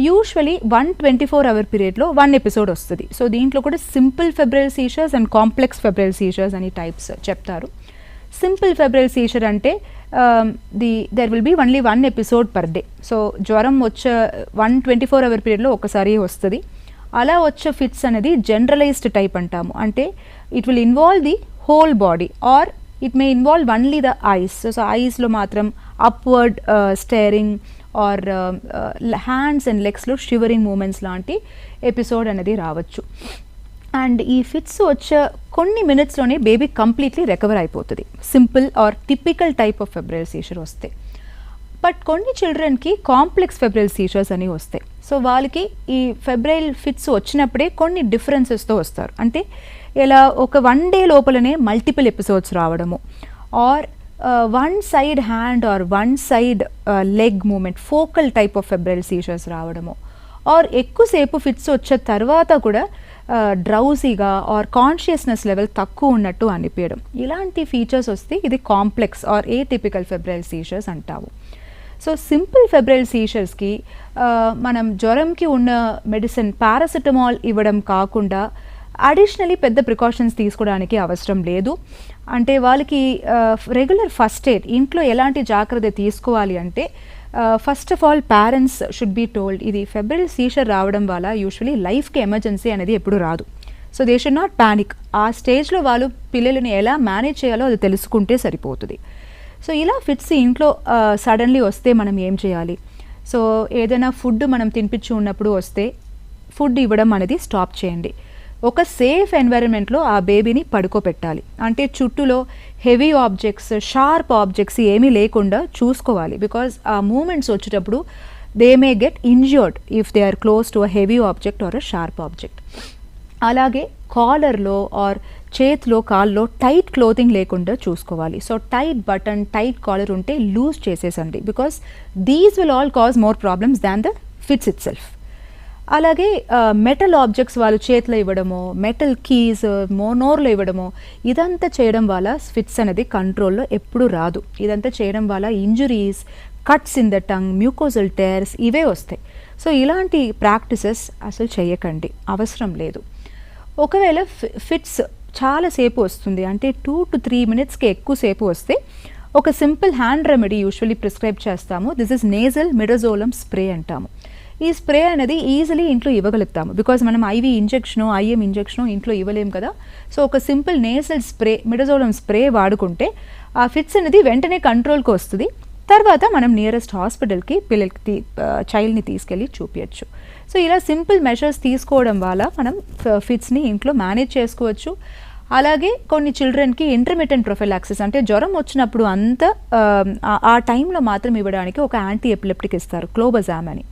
Usually 124 hour పీరియడ్లో 1 ఎపిసోడ్ వస్తుంది. సో దీంట్లో కూడా simple febrile seizures and complex febrile seizures అని టైప్స్ చెప్తారు. సింపుల్ ఫెబ్రైల్ సీజర్ అంటే there will be only 1 episode per day. So జ్వరం వచ్చే 124 hour పీరియడ్లో ఒకసారి వస్తుంది. అలా వచ్చే ఫిట్స్ అనేది జనరలైజ్డ్ టైప్ అంటాము. అంటే it will involve the whole body or it may involve only the eyes. So ఐస్లో మాత్రం upward staring or hands and లెగ్స్లో షివరింగ్ మూమెంట్స్ లాంటి ఎపిసోడ్ అనేది రావచ్చు. అండ్ ఈ ఫిట్స్ వచ్చే కొన్ని మినిట్స్లోనే బేబీ కంప్లీట్లీ రికవర్ అయిపోతుంది simple or typical type of febrile seizure వస్తే. బట్ కొన్ని చిల్డ్రన్కి కాంప్లెక్స్ ఫెబ్రైల్ సీజర్స్ అని వస్తాయి. సో వాళ్ళకి ఈ ఫెబ్రైల్ ఫిట్స్ వచ్చినప్పుడే కొన్ని డిఫరెన్సెస్తో వస్తారు. అంటే ఇలా ఒక 1 day లోపలనే మల్టిపుల్ ఎపిసోడ్స్ రావడము, or one side hand or one side leg movement focal type of febrile seizures రావడము, ఆర్ ఎక్కువసేపు ఫిట్స్ వచ్చే తర్వాత కూడా డ్రౌజీగా ఆర్ కాన్షియస్నెస్ లెవెల్ తక్కువ ఉన్నట్టు అనిపించడం. ఇలాంటి ఫీచర్స్ వస్తే ఇది complex or atypical febrile seizures అంటాము. సో సింపుల్ ఫెబ్రైల్ సీజర్స్కి మనం జ్వరంకి ఉన్న మెడిసిన్ పారాసిటమాల్ ఇవ్వడం కాకుండా అడిషనలీ పెద్ద ప్రికాషన్స్ తీసుకోవడానికి అవసరం లేదు. అంటే వాళ్ళకి రెగ్యులర్ ఫస్ట్ ఎయిడ్ ఇంట్లో ఎలాంటి జాగ్రత్త తీసుకోవాలి అంటే first of all parents should be told ఇది ఫెబ్రైల్ సీజర్ రావడం వల్ల యూజువలీ లైఫ్కి ఎమర్జెన్సీ అనేది ఎప్పుడు రాదు. So they should not panic. ఆ స్టేజ్లో వాళ్ళు పిల్లలని ఎలా మేనేజ్ చేయాలో అది తెలుసుకుంటే సరిపోతుంది. సో ఇలా ఫిట్స్ ఇంట్లో సడన్లీ వస్తే మనం ఏం చేయాలి? సో ఏదైనా ఫుడ్ మనం తినిపించి ఉన్నప్పుడు వస్తే ఫుడ్ ఇవ్వడం అనేది స్టాప్ చేయండి. ఒక సేఫ్ ఎన్వైరన్మెంట్లో ఆ బేబీని పడుకోబెట్టాలి. అంటే చుట్టూలో హెవీ ఆబ్జెక్ట్స్ షార్ప్ ఆబ్జెక్ట్స్ ఏమీ లేకుండా చూసుకోవాలి. బికాజ్ ఆ మూమెంట్స్ వచ్చేటప్పుడు they may get injured if they are close to a heavy object or a sharp object. అలాగే కాలర్లో ఆర్ చేతిలో కాల్లో టైట్ క్లోతింగ్ లేకుండా చూసుకోవాలి. So tight button tight collar ఉంటే లూజ్ చేసేసండి. Because these will all cause more problems than the fits itself. అలాగే మెటల్ ఆబ్జెక్ట్స్ వాళ్ళు చేతిలో ఇవ్వడము, మెటల్ కీస్ నోర్లో ఇవ్వడము, ఇదంతా చేయడం వల్ల ఫిట్స్ అనేది కంట్రోల్లో ఎప్పుడు రాదు. ఇదంతా చేయడం వల్ల injuries, cuts in the tongue, mucosal tears ఇవే వస్తాయి. సో ఇలాంటి ప్రాక్టీసెస్ అసలు చేయకండి, అవసరం లేదు. ఒకవేళ ఫిట్స్ చాలాసేపు వస్తుంది అంటే 2 to 3 minutesకి ఎక్కువసేపు వస్తే ఒక simple hand remedy usually prescribe చేస్తాము. This is nasal midazolam spray అంటాము. ఈ స్ప్రే అనేది ఈజీలీ ఇంట్లో ఇవ్వగలుగుతాము, బికాజ్ మనం ఐవి ఇంజెక్షను ఐఎం ఇంజెక్షను ఇంట్లో ఇవ్వలేము కదా. సో ఒక simple nasal spray, midazolam spray వాడుకుంటే ఆ ఫిట్స్ అనేది వెంటనే కంట్రోల్కి వస్తుంది. తర్వాత మనం నియరెస్ట్ హాస్పిటల్కి పిల్లలకి చైల్డ్ని తీసుకెళ్ళి చూపించచ్చు. సో ఇలా సింపుల్ మెషర్స్ తీసుకోవడం వల్ల మనం ఫిట్స్ని ఇంట్లో మేనేజ్ చేసుకోవచ్చు. అలాగే కొన్ని చిల్డ్రన్కి ఇంటర్మిటెంట్ ప్రొఫిలాక్సిస్ అంటే జ్వరం వచ్చినప్పుడు అంతా ఆ టైంలో మాత్రం ఇవ్వడానికి ఒక యాంటీ ఎపిలెప్టిక్ ఇస్తారు, క్లోబజామ్ అని.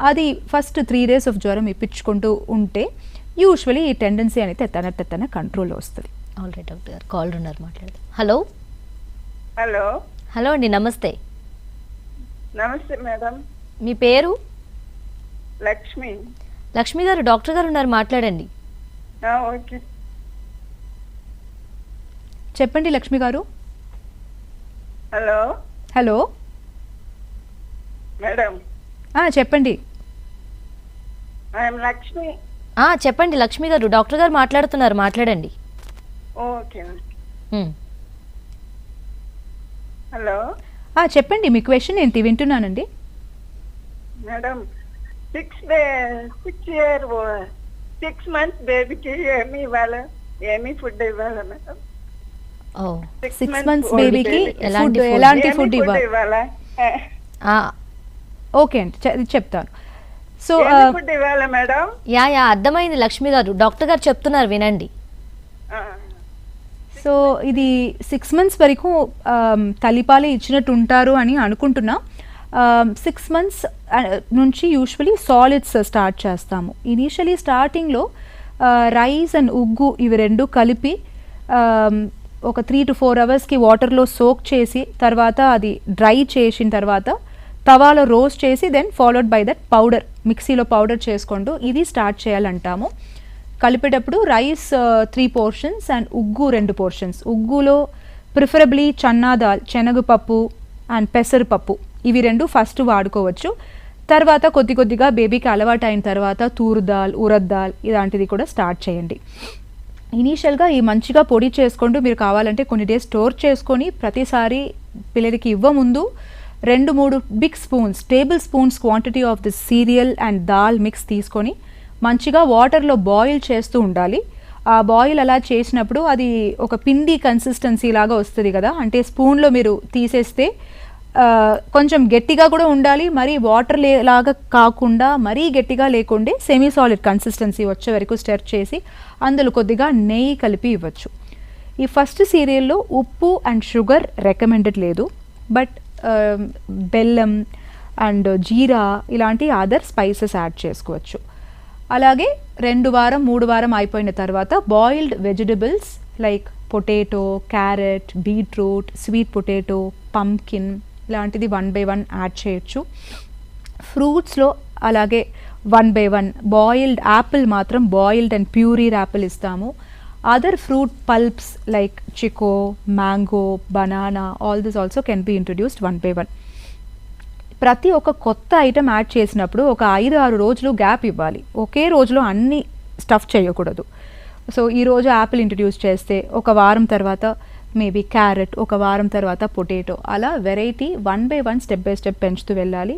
అది ఫస్ట్ 3 days ఆఫ్ జ్వరం ఇప్పించుకుంటూ ఉంటే యూజువలీ ఈ టెండెన్సీ అనేది తెత్తన కంట్రోల్లో వస్తుంది. ఆల్రెడీ డాక్టర్ గారు కాల్ ఉన్నారు, మాట్లాడదాం. హలో హలో హలో అండి, నమస్తే. నమస్తే మేడం. మీ పేరు? లక్ష్మి. లక్ష్మి గారు, డాక్టర్ గారు ఉన్నారు, మాట్లాడండి. ఓకే చెప్పండి లక్ష్మి గారు. Hello hello madam. చెప్పండి. ఐఎమ్ లక్ష్మి. చెప్పండి లక్ష్మి గారు, డాక్టర్ గారు మాట్లాడుతున్నారు, మాట్లాడండి. ఓకే. హలో చెప్పండి, మీ క్వశ్చన్ ఏంటి, వింటున్నానండి. మేడం, 6 months బేబీకి ఏమి ఇవ్వాలి, ఏమి ఫుడ్ ఇవ్వాలి మేడం? 6 months బేబీకి ఎలాంటి ఫుడ్ ఇవ్వాలా? ఓకే అండి, చెప్తాను. సో ఫుడ్ ఇవ్వాలా మేడం? యా అర్థమైంది లక్ష్మి గారు, డాక్టర్ గారు చెప్తున్నారు, వినండి. సో ఇది 6 months వరకు తల్లిపాలు ఇచ్చినట్టు ఉంటారు అని అనుకుంటున్నా. 6 months నుంచి యూజువలీ సాలిడ్స్ స్టార్ట్ చేస్తాము. ఇనీషియలీ స్టార్టింగ్లో రైస్ అండ్ ఉగ్గు ఇవి రెండు కలిపి ఒక 3 to 4 hours వాటర్లో సోక్ చేసి తర్వాత అది డ్రై చేసిన తర్వాత తవాలో రోస్ట్ చేసి then followed by that powder, మిక్సీలో పౌడర్ చేసుకుంటూ ఇది స్టార్ట్ చేయాలంటాము. కలిపేటప్పుడు రైస్ 3 portions అండ్ ఉగ్గు 2 portions. ఉగ్గులో ప్రిఫరబ్లీ చన్నా దాల్, శనగపప్పు అండ్ పెసరపప్పు ఇవి 2 ఫస్ట్ వాడుకోవచ్చు. తర్వాత కొద్దిగా బేబీకి అలవాటు అయిన తర్వాత తూరు దాల్, ఉరద్ దాల్ ఇలాంటిది కూడా స్టార్ట్ చేయండి. ఇనీషియల్గా ఈ మంచిగా పొడి చేసుకుంటూ మీరు కావాలంటే కొన్ని డేస్ స్టోర్ చేసుకొని ప్రతిసారి పిల్లలకి ఇవ్వముందు 2-3 big spoons, table spoons quantity of the cereal and dal mix తీసుకొని మంచిగా వాటర్లో బాయిల్ చేస్తూ ఉండాలి. ఆ బాయిల్ అలా చేసినప్పుడు అది ఒక పిండి కన్సిస్టెన్సీ లాగా వస్తుంది కదా, అంటే స్పూన్లో మీరు తీసేస్తే కొంచెం గట్టిగా కూడా ఉండాలి, మరీ వాటర్ లాగా కాకుండా మరీ గట్టిగా లేకుండే సెమీ సాలిడ్ కన్సిస్టెన్సీ వచ్చే వరకు స్టర్ చేసి అందులో కొద్దిగా నెయ్యి కలిపి ఇవ్వచ్చు. ఈ ఫస్ట్ సీరియల్లో ఉప్పు అండ్ షుగర్ రికమెండెడ్ లేదు, బట్ బెల్లం అండ్ జీరా ఇలాంటి అదర్ స్పైసెస్ యాడ్ చేసుకోవచ్చు. అలాగే 2 వారం 3 వారం అయిపోయిన తర్వాత boiled vegetables like potato, carrot, beetroot, sweet potato, pumpkin ఇలాంటిది 1 by 1 యాడ్ చేయొచ్చు. ఫ్రూట్స్లో అలాగే 1 by 1 బాయిల్డ్ యాపిల్ మాత్రం బాయిల్డ్ అండ్ ప్యూరీడ్ యాపిల్ ఇస్తాము. Other fruit pulps like chikoo, mango, banana all this also can be introduced 1 by 1. ప్రతి ఒక్క కొత్త item add చేసినప్పుడు ఒక 5-6 రోజులు గ్యాప్ ఇవ్వాలి, ఒకే రోజులో అన్ని స్టఫ్ చేయకూడదు. సో ఈరోజు యాపిల్ ఇంట్రడ్యూస్ చేస్తే ఒక వారం తర్వాత మేబీ క్యారెట్, ఒక వారం తర్వాత పొటాటో, అలా variety 1 by 1 step by step పెంచుతూ వెళ్ళాలి.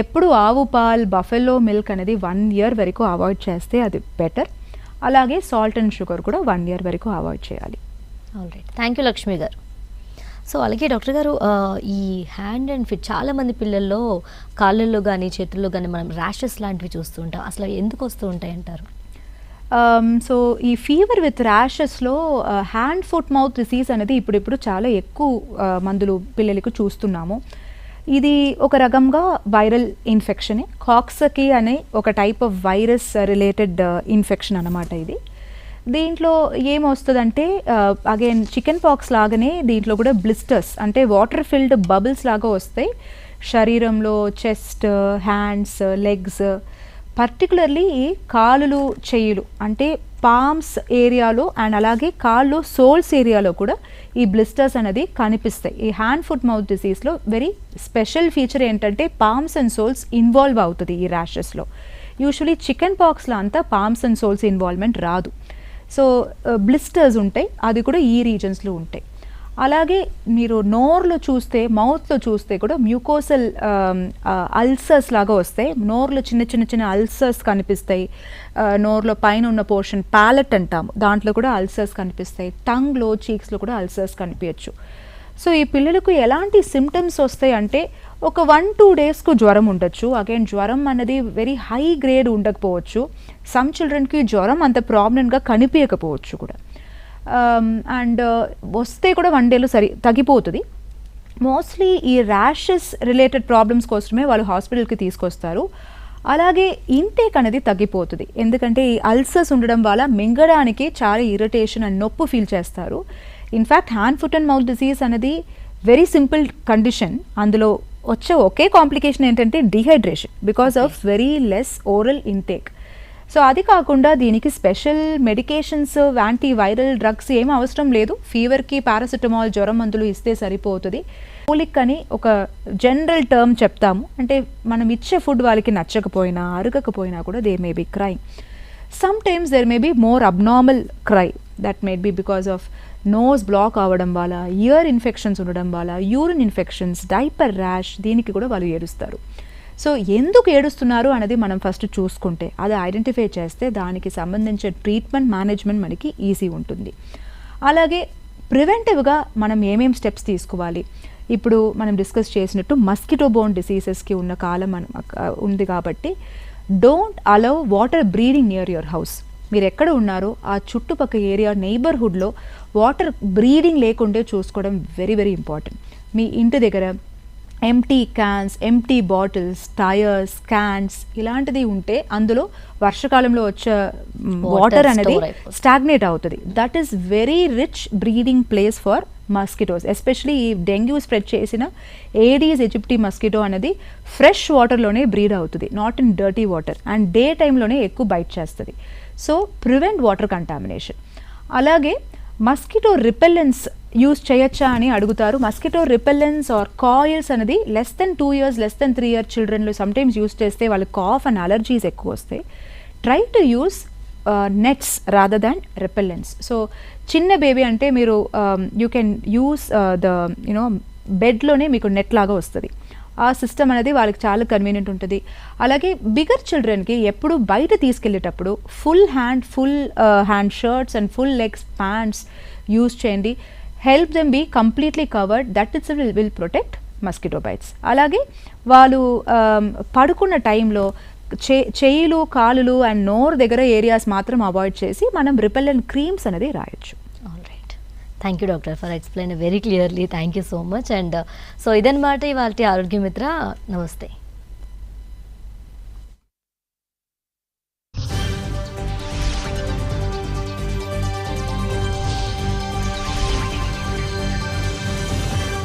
ఎప్పుడు ఆవు పాల్, బఫెల్లో మిల్క్ అనేది 1 year వరకు అవాయిడ్ చేస్తే అది బెటర్. అలాగే సాల్ట్ అండ్ షుగర్ కూడా 1 year వరకు అవాయిడ్ చేయాలి. ఆల్రైట్, థ్యాంక్ యూ లక్ష్మి గారు. సో అలాగే డాక్టర్ గారు, ఈ హ్యాండ్ అండ్ ఫీట్ చాలామంది పిల్లల్లో కాళ్ళల్లో కానీ చేతుల్లో కానీ మనం ర్యాషెస్ లాంటివి చూస్తూ ఉంటాం, అసలు ఎందుకు వస్తూ ఉంటాయి అంటారు? సో ఈ ఫీవర్ విత్ ర్యాషెస్లో హ్యాండ్ ఫుట్ మౌత్ డిసీజ్ అనేది ఇప్పుడు చాలా ఎక్కువ మందులు పిల్లలకు చూస్తున్నాము. ఇది ఒక రకంగా వైరల్ ఇన్ఫెక్షనే, కాక్సకీ అనే ఒక type of virus related infection అన్నమాట. ఇది దీంట్లో ఏమొస్తుందంటే అగైన్ చికెన్ పాక్స్ లాగానే దీంట్లో కూడా బ్లిస్టర్స్ అంటే వాటర్ ఫిల్డ్ బబుల్స్ లాగా వస్తాయి శరీరంలో, చెస్ట్, హ్యాండ్స్, లెగ్స్, పర్టికులర్లీ కాలులు, చెయ్యిలు అంటే పామ్స్ ఏరియాలో అండ్ అలాగే కాళ్ళు సోల్స్ ఏరియాలో కూడా ఈ బ్లిస్టర్స్ అనేది కనిపిస్తాయి. ఈ హ్యాండ్ ఫుట్ మౌత్ డిసీజ్లో వెరీ స్పెషల్ ఫీచర్ ఏంటంటే పామ్స్ అండ్ సోల్స్ ఇన్వాల్వ్ అవుతుంది ఈ ర్యాషెస్లో. యూజువలీ చికెన్ పాక్స్లో అంతా పామ్స్ అండ్ సోల్స్ ఇన్వాల్వ్మెంట్ రాదు. సో బ్లిస్టర్స్ ఉంటాయి, అది కూడా ఈ రీజన్స్లో ఉంటాయి. అలాగే మీరు నోర్లో చూస్తే, మౌత్లో చూస్తే కూడా మ్యూకోసల్ అల్సర్స్ లాగా వస్తాయి. నోర్లో చిన్న చిన్న చిన్న అల్సర్స్ కనిపిస్తాయి. నోర్లో పైన ఉన్న పోర్షన్ ప్యాలెట్ అంటాము, దాంట్లో కూడా అల్సర్స్ కనిపిస్తాయి. టంగ్లో, చీక్స్లో కూడా అల్సర్స్ కనిపించచ్చు. సో ఈ పిల్లలకు ఎలాంటి సిమ్టమ్స్ వస్తాయి అంటే ఒక 1-2 డేస్కు జ్వరం ఉండొచ్చు. అగైన్ జ్వరం అనేది వెరీ హై గ్రేడ్ ఉండకపోవచ్చు. సమ్ చిల్డ్రన్కి జ్వరం అంత ప్రాబ్లెంట్గా కనిపించకపోవచ్చు కూడా. అండ్ వస్తే కూడా 1 డేలో తగ్గిపోతుంది. మోస్ట్లీ ఈ ర్యాషెస్ రిలేటెడ్ ప్రాబ్లమ్స్ కోసమే వాళ్ళు హాస్పిటల్కి తీసుకొస్తారు. అలాగే ఇంటేక్ అనేది తగ్గిపోతుంది, ఎందుకంటే ఈ అల్సర్స్ ఉండడం వల్ల మింగడానికి చాలా ఇరిటేషన్ అండ్ నొప్పి ఫీల్ చేస్తారు. In fact hand, foot and mouth disease అనేది వెరీ సింపుల్ కండిషన్. అందులో వచ్చే ఒకే కాంప్లికేషన్ ఏంటంటే dehydration because of very less oral intake. So అది కాకుండా దీనికి special medications, anti viral drugs ఏం అవసరం లేదు. ఫీవర్కి పారాసిటమాల్, జ్వరం మందులు ఇస్తే సరిపోతుంది. కోలిక్ అని ఒక జనరల్ టర్మ్ చెప్తాము, అంటే మనం ఇచ్చే ఫుడ్ వాళ్ళకి నచ్చకపోయినా, అరగకపోయినా కూడా they may be crying. Sometimes there may be more abnormal cry, that may be because of nose block అవ్వడం వల్ల, ఇయర్ ఇన్ఫెక్షన్స్ ఉండడం వల్ల, యూరిన్ ఇన్ఫెక్షన్స్, డైపర్ ర్యాష్, దీనికి కూడా వాళ్ళు ఏడుస్తారు. సో ఎందుకు ఏడుస్తున్నారు అనేది మనం ఫస్ట్ చూసుకుంటే, అది ఐడెంటిఫై చేస్తే దానికి సంబంధించిన ట్రీట్మెంట్, మేనేజ్మెంట్ మనకి ఈజీ ఉంటుంది. అలాగే ప్రివెంటివ్గా మనం ఏమేం స్టెప్స్ తీసుకోవాలి, ఇప్పుడు మనం డిస్కస్ చేసినట్టు మస్కిటో బోర్న్ డిసీజెస్కి ఉన్న కాలం ఉంది కాబట్టి don't allow water breeding near your house. మీరు ఎక్కడ ఉన్నారో ఆ చుట్టుపక్కల ఏరియా, నైబర్హుడ్లో వాటర్ బ్రీడింగ్ లేకుండే చూసుకోవడం వెరీ వెరీ ఇంపార్టెంట్. మీ ఇంటి దగ్గర empty cans, empty bottles, tyres, cans ఇలాంటిది ఉంటే అందులో వర్షాకాలంలో వచ్చే వాటర్ అనేది స్టాగ్నేట్ అవుతుంది. That is very rich breeding place for mosquitoes. Especially ఈ డెంగ్యూ స్ప్రెడ్ చేసిన ఏడీస్ ఈజిప్టి మస్కిటో అనేది ఫ్రెష్ వాటర్లోనే బ్రీడ్ అవుతుంది, not in dirty water, and day టైంలోనే ఎక్కువ బైట్ చేస్తుంది. So prevent water contamination. అలాగే మస్కిటో రిపెల్లెన్స్ యూజ్ చేయొచ్చా అని అడుగుతారు. మస్కిటో రిపెల్లెన్స్ ఆర్ కాయిల్స్ అనేది less than 2 years, less than 3 year చిల్డ్రన్లో సమ్టైమ్స్ యూజ్ చేస్తే వాళ్ళకి కాఫ్ అండ్ అలర్జీస్ ఎక్కువ వస్తాయి. Try to use nets rather than repellents. So చిన్న బేబీ అంటే మీరు యూ కెన్ యూస్ ద బెడ్లోనే మీకు నెట్ లాగా వస్తుంది. ఆ సిస్టమ్ అనేది వాళ్ళకి చాలా కన్వీనియంట్ ఉంటుంది. అలాగే బిగర్ చిల్డ్రన్కి ఎప్పుడు బయట తీసుకెళ్ళేటప్పుడు full hand shirts and full legs pants use చేయండి. Help them be completely covered, that it's will protect mosquito bites. అలాగే వాళ్ళు పడుకున్న టైంలో చేయిలు, కాలులు అండ్ నోరు దగ్గర ఏరియాస్ మాత్రం అవాయిడ్ చేసి మనం రిపెల్లెంట్ క్రీమ్స్ అనేది రాయొచ్చు. Thank you doctor for explain very clearly. Thank you so much. And so ఇదన్నమాట ఇవాళ ఆరోగ్య మిత్ర. నమస్తే.